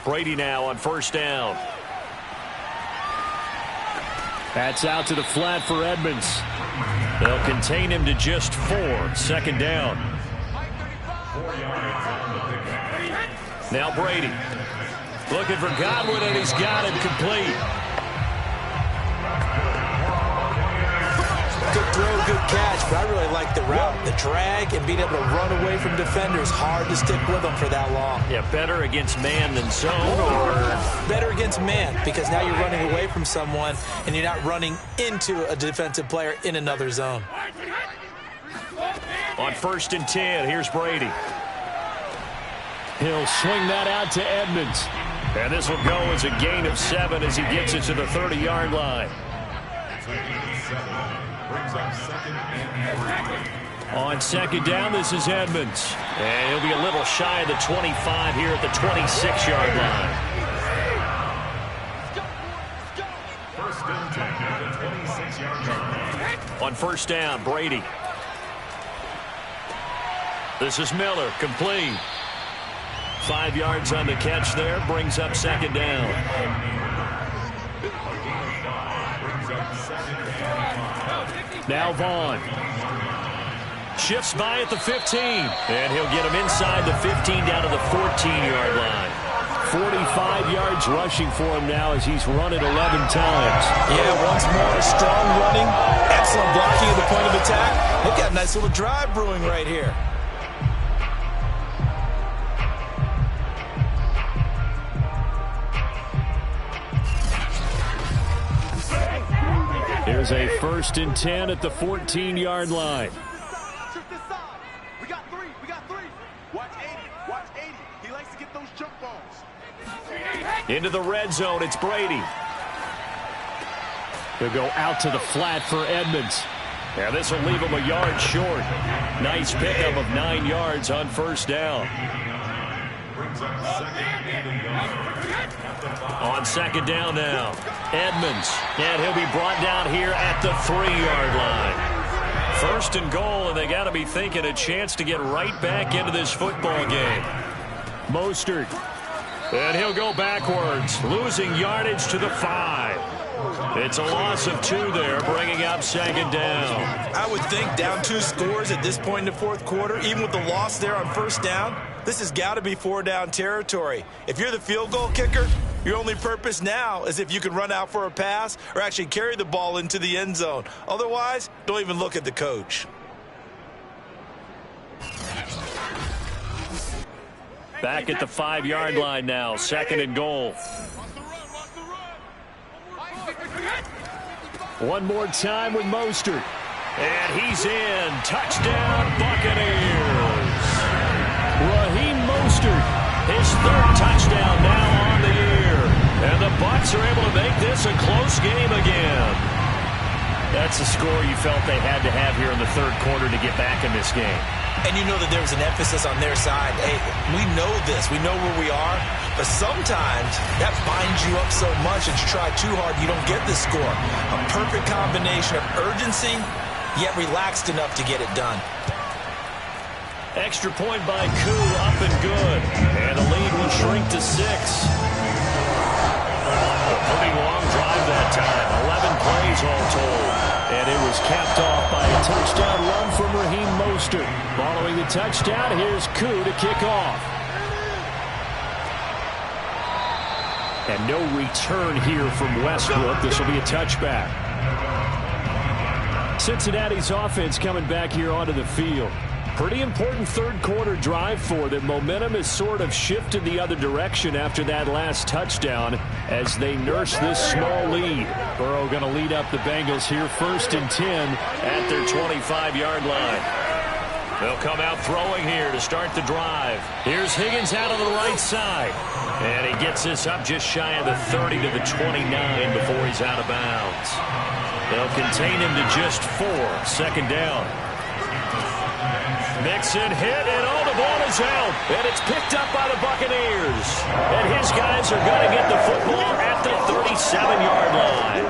Brady now on first down. That's out to the flat for Edmonds. They'll contain him to just 4. Second down. Now Brady. Looking for Godwin, and he's got it complete. Good throw, good catch, but I really like the route, the drag, and being able to run away from defenders. Hard to stick with them for that long. Yeah, better against man than zone, or better against man, because now you're running away from someone and you're not running into a defensive player in another zone. On first and 10, here's Brady. He'll swing that out to Edmonds. And this will go as a gain of 7 as he gets it to the 30-yard line. On second down, this is Edmonds. And he'll be a little shy of the 25 here at the 26-yard line. First and 10 at the 26-yard line. On first down, Brady. This is Miller, complete. 5 yards on the catch there, brings up second down. Now Vaughn. Shifts by at the 15. And he'll get him inside the 15 down to the 14-yard line. 45 yards rushing for him now as he's run it 11 times. Yeah, once more, strong running, excellent blocking at the point of attack. They've got a nice little drive brewing right here. Here's a first and 10 at the 14-yard line. We got three. Watch 80. He likes to get those jump balls. Into the red zone, it's Brady. He'll go out to the flat for Edmonds. Yeah, this will leave him a yard short. Nice pickup of 9 yards on first down. On second down now, Edmonds. And he'll be brought down here at the 3-yard line. First and goal, and they got to be thinking a chance to get right back into this football game. Mostert. And he'll go backwards, losing yardage to the 5. It's a loss of 2 there, bringing up second down. I would think down 2 scores at this point in the fourth quarter, even with the loss there on first down, this has got to be 4-down territory. If you're the field goal kicker, your only purpose now is if you can run out for a pass or actually carry the ball into the end zone. Otherwise, don't even look at the coach. Back at the 5-yard line now, 2nd and goal. One more time with Mostert. And he's in. Touchdown, Buccaneers. Raheem Mostert, his 3rd touchdown now on the year. And the Bucs are able to make this a close game again. That's the score you felt they had to have here in the 3rd quarter to get back in this game. And you know that there was an emphasis on their side. Hey, we know this. We know where we are. But sometimes that binds you up so much that you try too hard, you don't get the score. A perfect combination of urgency, yet relaxed enough to get it done. Extra point by Koo, up and good. And the lead will shrink to 6. A pretty long drive that time. 11 plays all told. And it was capped off by a touchdown run from Raheem Mostert. Following the touchdown, here's Koo to kick off. And no return here from Westbrook. This will be a touchback. Cincinnati's offense coming back here onto the field. Pretty important 3rd quarter drive for them. Momentum has sort of shifted the other direction after that last touchdown as they nurse this small lead. Burrow going to lead up the Bengals here 1st and 10 at their 25-yard line. They'll come out throwing here to start the drive. Here's Higgins out on the right side. And he gets this up just shy of the 30 to the 29 before he's out of bounds. They'll contain him to just 4. 2nd down. Mixon hit, and the ball is out. And it's picked up by the Buccaneers. And his guys are going to get the football at the 37-yard line.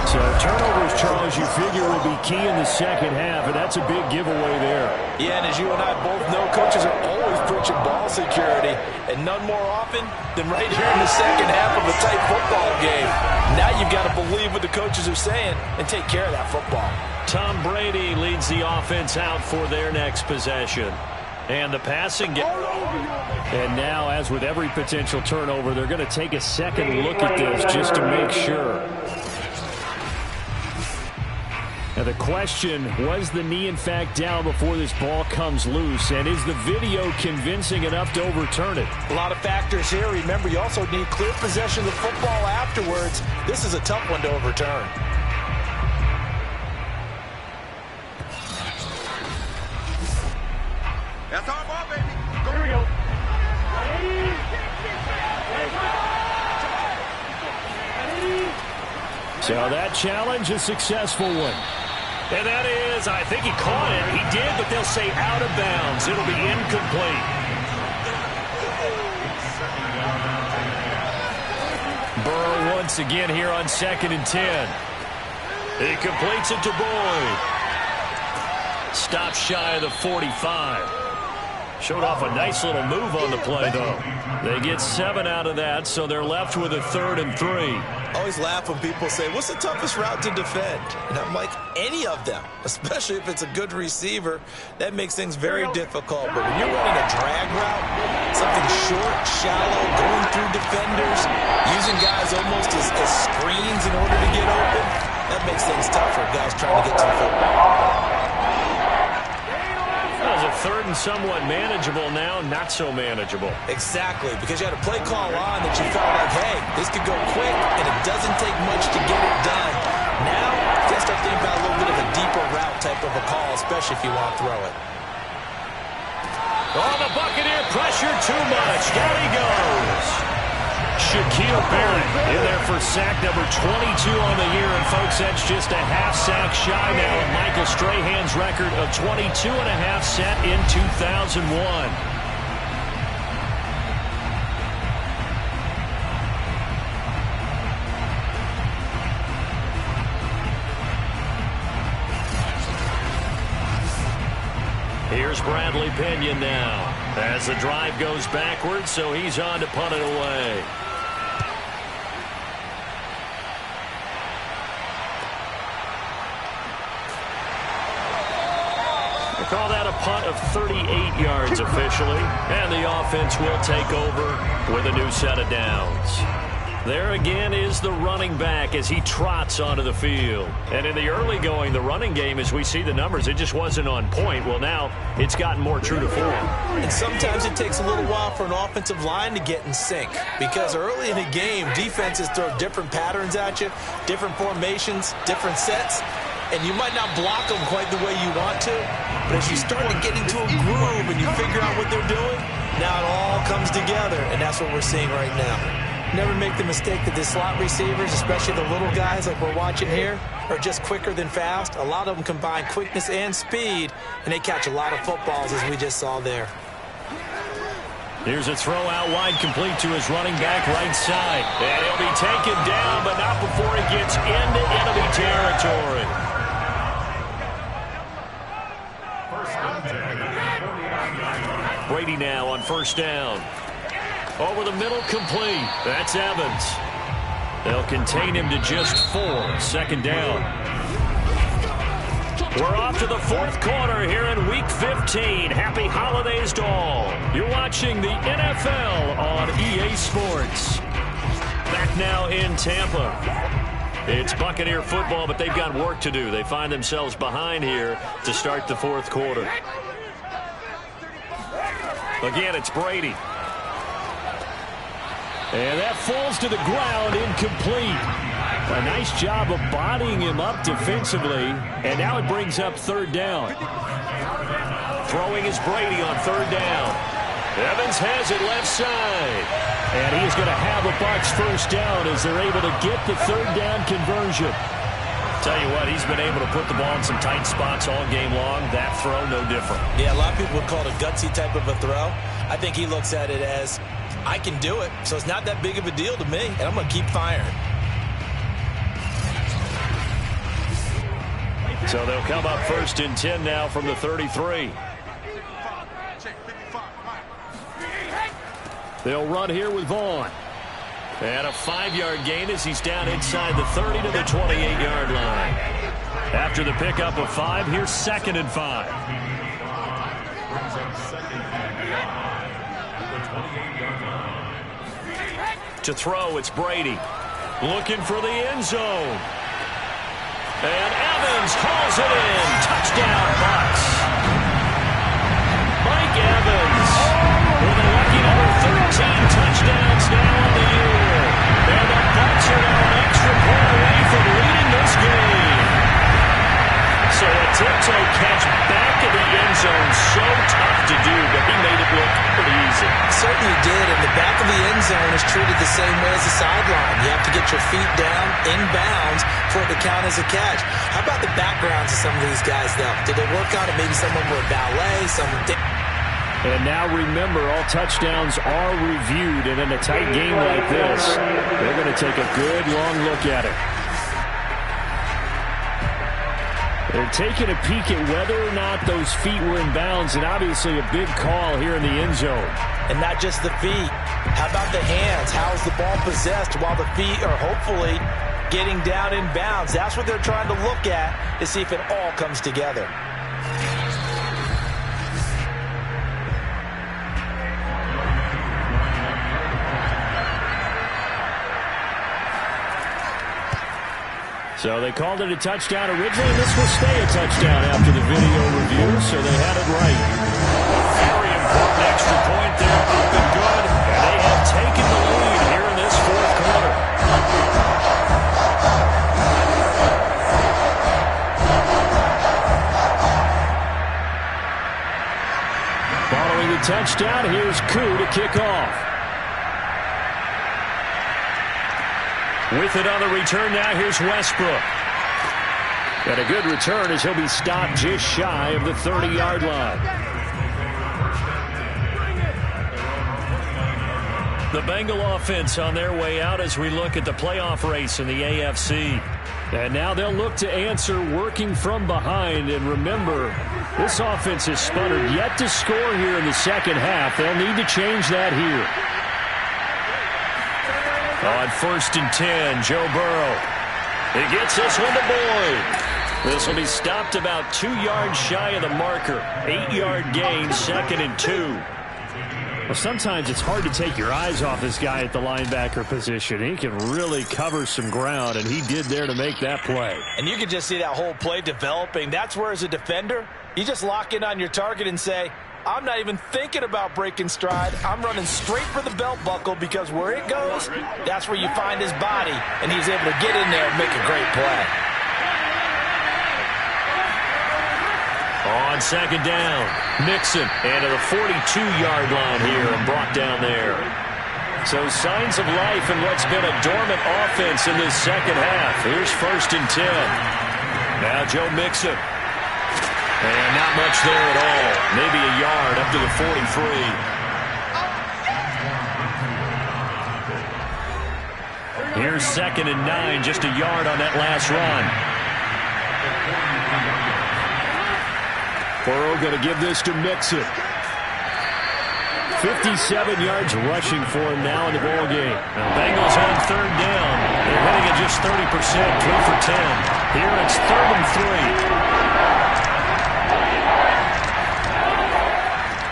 So turnovers, Charles, you figure will be key in the 2nd half, and that's a big giveaway there. Yeah, and as you and I both know, coaches are always preaching ball security, and none more often than right here in the 2nd half of a tight football game. Now you've got to believe what the coaches are saying and take care of that football. Tom Brady leads the offense out for their next possession. And the passing game. And now, as with every potential turnover, they're going to take a second look at this just to make sure. Now the question, was the knee in fact down before this ball comes loose? And is the video convincing enough to overturn it? A lot of factors here. Remember, you also need clear possession of the football afterwards. This is a tough one to overturn. That's our ball, baby. Here we go. So that challenge, a successful one. And that is, I think he caught it. He did, but they'll say out of bounds. It'll be incomplete. Burrow once again here on 2nd and 10. He completes it to Boyd. Stop shy of the 45. Showed off a nice little move on the play, though. They get 7 out of that, so they're left with a 3rd and 3. I always laugh when people say, what's the toughest route to defend? And I'm like, any of them, especially if it's a good receiver. That makes things very difficult. But when you're running a drag route, something short, shallow, going through defenders, using guys almost as screens in order to get open, that makes things tough for guys trying to get to the football. That was a 3rd and somewhat manageable now, not so manageable. Exactly, because you had a play call on that you felt like, hey, this could go quick, and it doesn't take much to get it done. Now, you got to start thinking about a little bit of a deeper route type of a call, especially if you want to throw it. Oh, the Buccaneer pressure too much. Down he goes. Shaquille Barrett in there for sack number 22 on the year. And, folks, that's just a half sack shy now of Michael Strahan's record of 22.5 set in 2001. Here's Bradley Pinion now as the drive goes backwards, so he's on to punt it away. They call that a punt of 38 yards officially, and the offense will take over with a new set of downs. There again is the running back as he trots onto the field. And in the early going, the running game, as we see the numbers, it just wasn't on point. Well, now it's gotten more true to form. And sometimes it takes a little while for an offensive line to get in sync, because early in the game, defenses throw different patterns at you, different formations, different sets, and you might not block them quite the way you want to, but as you start to get into a groove and you figure out what they're doing, now it all comes together, and that's what we're seeing right now. Never make the mistake that the slot receivers, especially the little guys like we're watching here, are just quicker than fast. A lot of them combine quickness and speed, and they catch a lot of footballs, as we just saw there. Here's a throw out wide, complete to his running back right side. And he'll be taken down, but not before he gets into enemy territory. Brady now on first down. Over the middle, complete. That's Evans. They'll contain him to just 4. Second down. We're off to the fourth quarter here in Week 15. Happy holidays to all. You're watching the NFL on EA Sports. Back now in Tampa. It's Buccaneer football, but they've got work to do. They find themselves behind here to start the fourth quarter. Again, it's Brady. And that falls to the ground, incomplete. A nice job of bodying him up defensively. And now it brings up third down. Throwing is Brady on third down. Evans has it left side. And he's going to have a Bucs first down as they're able to get the third down conversion. Tell you what, he's been able to put the ball in some tight spots all game long. That throw, no different. Yeah, a lot of people would call it a gutsy type of a throw. I think he looks at it as, I can do it, so it's not that big of a deal to me, and I'm going to keep firing. So they'll come up first and 10 now from the 33. They'll run here with Vaughn. And a 5-yard gain as he's down inside the 30 to the 28-yard line. After the pickup of 5, here's 2nd and 5. To throw, it's Brady. Looking for the end zone. And Evans hauls it in. Touchdown, Bucs. Mike Evans with a lucky number 13 touchdowns now on the year. And the Bucs are now an extra point away from leading this game. So a tiptoe catch back in the end zone, so tough to do, but he made it look pretty easy. Certainly did, and the back of the end zone is treated the same way as the sideline. You have to get your feet down, inbounds, for it to count as a catch. How about the backgrounds of some of these guys, though? Did they work on it? Maybe some of them were ballet, some did. And now remember, all touchdowns are reviewed, and in a tight game like this, they're going to take a good long look at it. They're taking a peek at whether or not those feet were in bounds, and obviously a big call here in the end zone. And not just the feet. How about the hands? How's the ball possessed while the feet are hopefully getting down in bounds? That's what they're trying to look at to see if it all comes together. So they called it a touchdown originally. This will stay a touchdown after the video review, so they had it right. Very important extra point there, up and good. And they have taken the lead here in this fourth quarter. Following the touchdown, here's Koo to kick off. With it on the return now, here's Westbrook. And a good return as he'll be stopped just shy of the 30-yard line. The Bengal offense on their way out as we look at the playoff race in the AFC. And now they'll look to answer working from behind. And remember, this offense has sputtered yet to score here in the second half. They'll need to change that here. On 1st and 10, Joe Burrow. He gets this one to Boyd. This will be stopped about 2 yards shy of the marker. 8-yard gain, 2nd and 2. Well, sometimes it's hard to take your eyes off this guy at the linebacker position. He can really cover some ground, and he did there to make that play. And you can just see that whole play developing. That's where, as a defender, you just lock in on your target and say, I'm not even thinking about breaking stride. I'm running straight for the belt buckle, because where it goes, that's where you find his body, and he's able to get in there and make a great play. On second down, Mixon into the 42-yard line here and brought down there. So signs of life in what's been a dormant offense in this second half. Here's 1st and 10. Now Joe Mixon. And not much there at all. Maybe a yard up to the 43. Here's 2nd and 9, just a yard on that last run. Burrow going to give this to Mixon. 57 yards rushing for him now in the ball game. Now Bengals on 3rd down. They're hitting at just 30%, 3 for 10. Here it's 3rd and 3.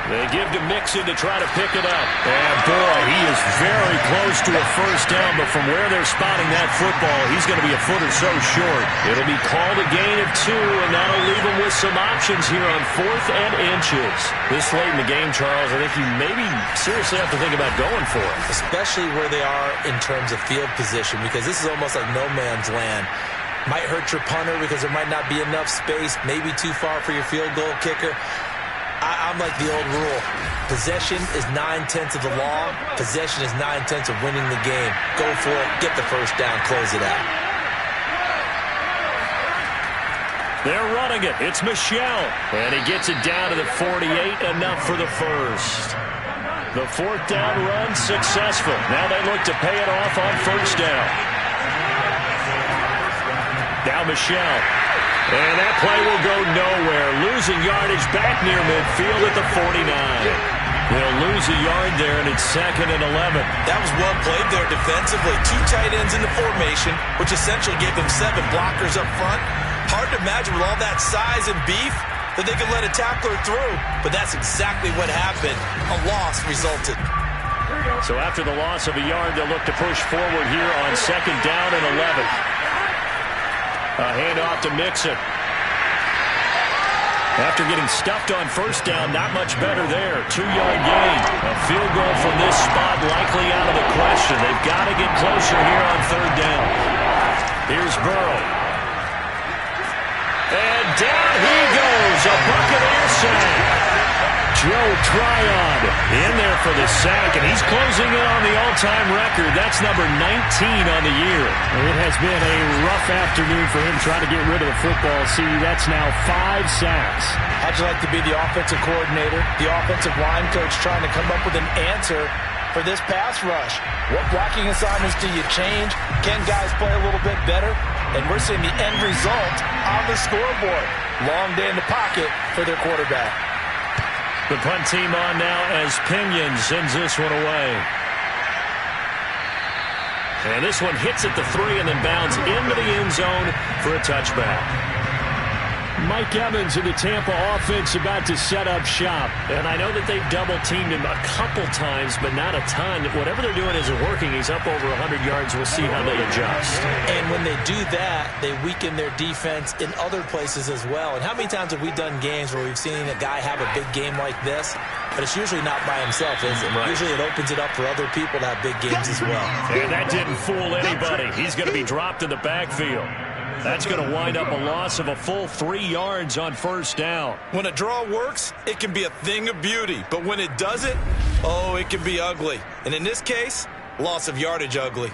They give to Mixon to try to pick it up. And boy, he is very close to a 1st down, but from where they're spotting that football, he's going to be a foot or so short. It'll be called a gain of 2, and that'll leave him with some options here on 4th and inches. This late in the game, Charles, I think you maybe seriously have to think about going for it. Especially where they are in terms of field position, because this is almost like no man's land. Might hurt your punter because there might not be enough space, maybe too far for your field goal kicker. I'm like the old rule. Possession is 9/10 of the law. Possession is 9/10 of winning the game. Go for it. Get the 1st down. Close it out. They're running it. It's Michel. And he gets it down to the 48. Enough for the 1st. The 4th down run successful. Now they look to pay it off on 1st down. Now Michel. And that play will go nowhere. Losing yardage back near midfield at the 49. They'll lose a yard there, and it's 2nd and 11. That was well played there defensively. 2 tight ends in the formation, which essentially gave them 7 blockers up front. Hard to imagine with all that size and beef that they could let a tackler through. But that's exactly what happened. A loss resulted. So after the loss of a yard, they'll look to push forward here on 2nd down and 11. A handoff to Mixon. After getting stuffed on 1st down, not much better there. 2-yard gain. A field goal from this spot likely out of the question. They've got to get closer here on 3rd down. Here's Burrow. And down he goes. A Buccaneer sack. Joe Tryon in there for the sack, and he's closing in on the all-time record. That's number 19 on the year. It has been a rough afternoon for him trying to get rid of the football. See, that's now 5 sacks. How'd you like to be the offensive coordinator, the offensive line coach trying to come up with an answer for this pass rush? What blocking assignments do you change? Can guys play a little bit better? And we're seeing the end result on the scoreboard. Long day in the pocket for their quarterback. The punt team on now as Pinion sends this one away. And this one hits at the 3 and then bounds into the end zone for a touchback. Mike Evans in the Tampa offense about to set up shop. And I know that they've double-teamed him a couple times, but not a ton. Whatever they're doing isn't working. He's up over 100 yards. We'll see how they adjust. And when they do that, they weaken their defense in other places as well. And how many times have we done games where we've seen a guy have a big game like this? But it's usually not by himself, is it? Right. Usually it opens it up for other people to have big games as well. And that didn't fool anybody. He's going to be dropped in the backfield. That's going to wind up a loss of a full 3 yards on 1st down. When a draw works, it can be a thing of beauty. But when it doesn't, oh, it can be ugly. And in this case, loss of yardage ugly.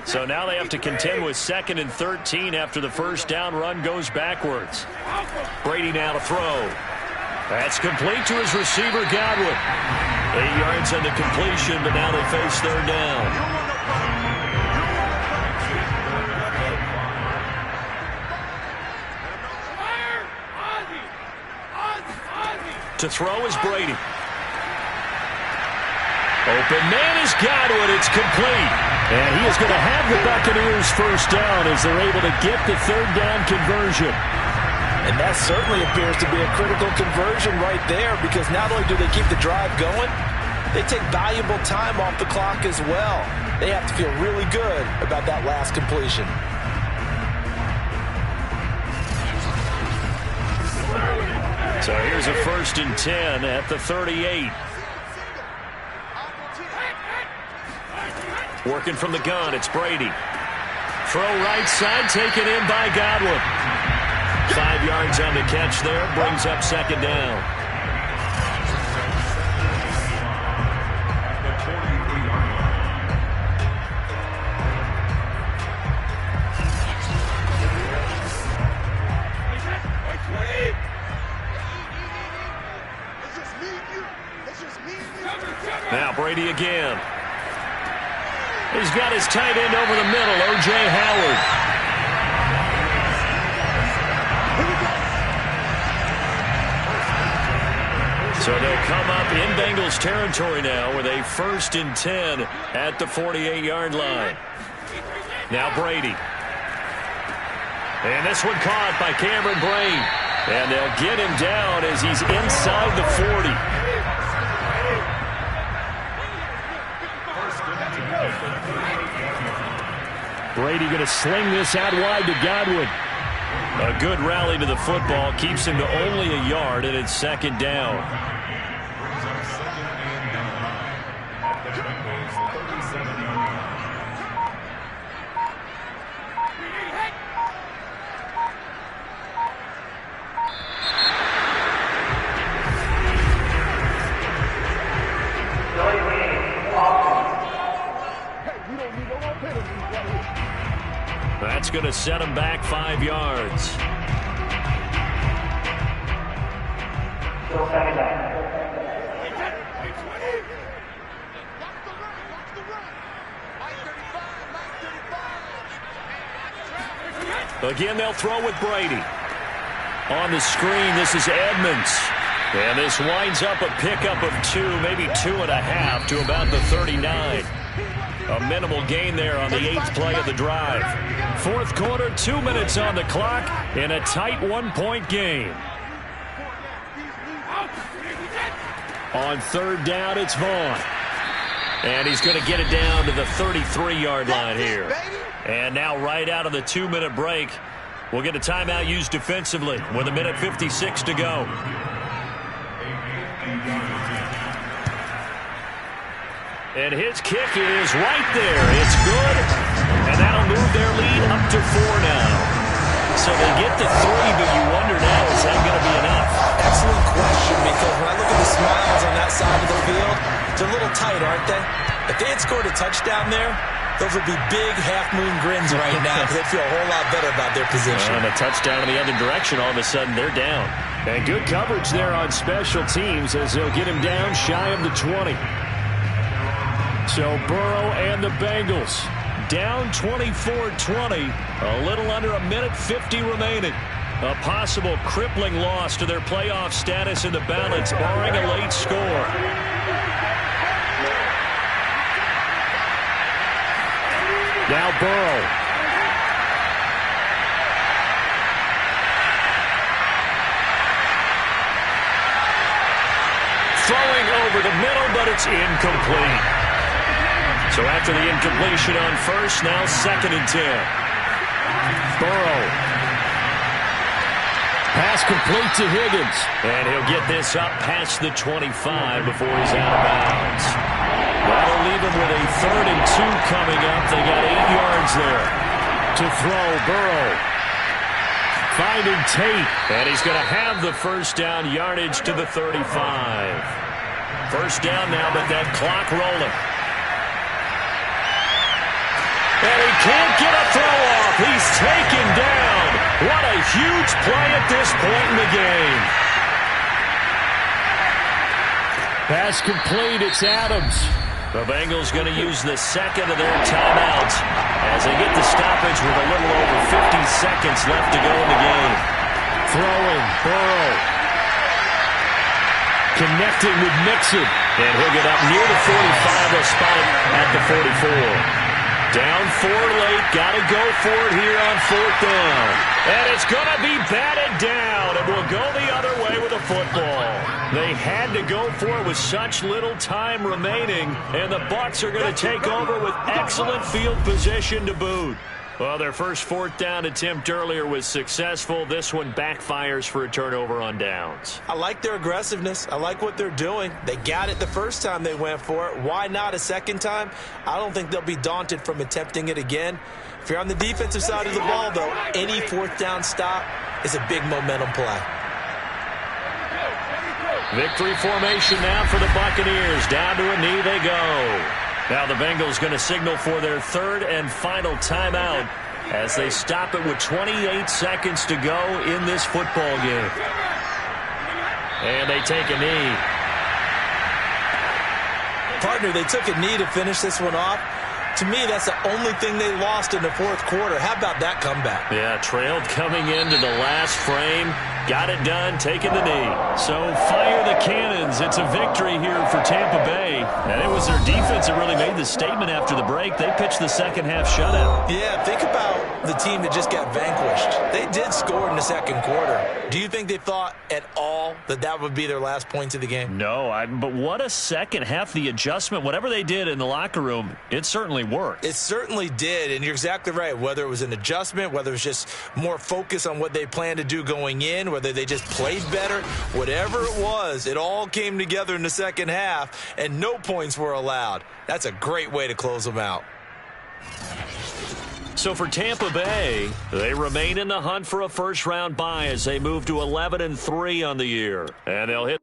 So now they have to contend with 2nd and 13 after the 1st down run goes backwards. Brady now to throw. That's complete to his receiver, Godwin. 8 yards on the completion, but now they face 3rd down. To throw is Brady. Open man is Godwin. It's complete. And he is going to have the Buccaneers first down as they're able to get the third down conversion. And that certainly appears to be a critical conversion right there, because not only do they keep the drive going, they take valuable time off the clock as well. They have to feel really good about that last completion. So here's a 1st and 10 at the 38. Working from the gun, it's Brady. Throw right side, taken in by Godwin. 5 yards on the catch there, brings up 2nd down. Now Brady again. He's got his tight end over the middle, O.J. Howard. So they'll come up in Bengals territory now with a 1st and 10 at the 48-yard line. Now Brady. And this one caught by Cameron Brain. And they'll get him down as he's inside the 40. Brady going to sling this out wide to Godwin. A good rally to the football keeps him to only a yard, and it's 2nd down. That's going to set him back 5 yards. Again, they'll throw with Brady. On the screen, this is Edmonds. And this winds up a pickup of 2, maybe 2.5 to about the 39. A minimal gain there on the 8th play of the drive. 4th quarter, 2 minutes on the clock in a tight 1-point game. On 3rd down, it's Vaughn. And he's going to get it down to the 33-yard line here. And now right out of the 2-minute break, we'll get a timeout used defensively with 1:56 to go. And his kick is right there. It's good. And that'll move their lead up to 4 now. So they get the 3, but you wonder now, is that going to be enough? Excellent question, because when I look at the smiles on that side of the field, they're a little tight, aren't they? If they had scored a touchdown there, those would be big half-moon grins right now, because they feel a whole lot better about their position. And a touchdown in the other direction, all of a sudden they're down. And good coverage there on special teams as they'll get him down shy of the 20. So Burrow and the Bengals down 24-20, a little under 1:50 remaining. A possible crippling loss to their playoff status in the balance, barring a late score. Now Burrow. Throwing over the middle, but it's incomplete. So after the incompletion on 1st, now 2nd and 10. Burrow. Pass complete to Higgins. And he'll get this up past the 25 before he's out of bounds. That'll leave him with a 3rd and 2 coming up. They got 8 yards there to throw. Burrow finding Tate. And he's going to have the 1st down, yardage to the 35. 1st down now, but that clock rolling. And he can't get a throw off. He's taken down. What a huge play at this point in the game. Pass complete. It's Adams. The Bengals going to use the 2nd of their timeouts as they get the stoppage with a little over 50 seconds left to go in the game. Throwing. Burrow. Connecting with Mixon. And he'll get up near the 45. They'll spot it at the 44. Down 4 late. Got to go for it here on 4th down. And it's going to be batted down. And will go the other way with a football. They had to go for it with such little time remaining. And the Bucs are going to take over with excellent field position to boot. Well, their first 4th down attempt earlier was successful. This one backfires for a turnover on downs. I like their aggressiveness. I like what they're doing. They got it the first time they went for it. Why not a second time? I don't think they'll be daunted from attempting it again. If you're on the defensive side of the ball, though, any 4th down stop is a big momentum play. Victory formation now for the Buccaneers. Down to a knee they go. Now the Bengals going to signal for their 3rd and final timeout as they stop it with 28 seconds to go in this football game. And they take a knee. Partner, they took a knee to finish this one off. To me, that's the only thing they lost in the 4th quarter. How about that comeback? Yeah, trailed coming into the last frame. Got it done, taking the knee. So fire the cannons. It's a victory here for Tampa Bay. And it was their defense that really made the statement after the break. They pitched the second half shutout. Yeah, think about the team that just got vanquished. They did score in the 2nd quarter. Do you think they thought at all that that would be their last points of the game? No, but what a second half. The adjustment, whatever they did in the locker room, it certainly worked. It certainly did, and you're exactly right. Whether it was an adjustment, whether it was just more focus on what they planned to do going in, whether they just played better, whatever it was, it all came together in the second half, and no points were allowed. That's a great way to close them out. So for Tampa Bay, they remain in the hunt for a first-round bye as they move to 11-3 on the year. And they'll hit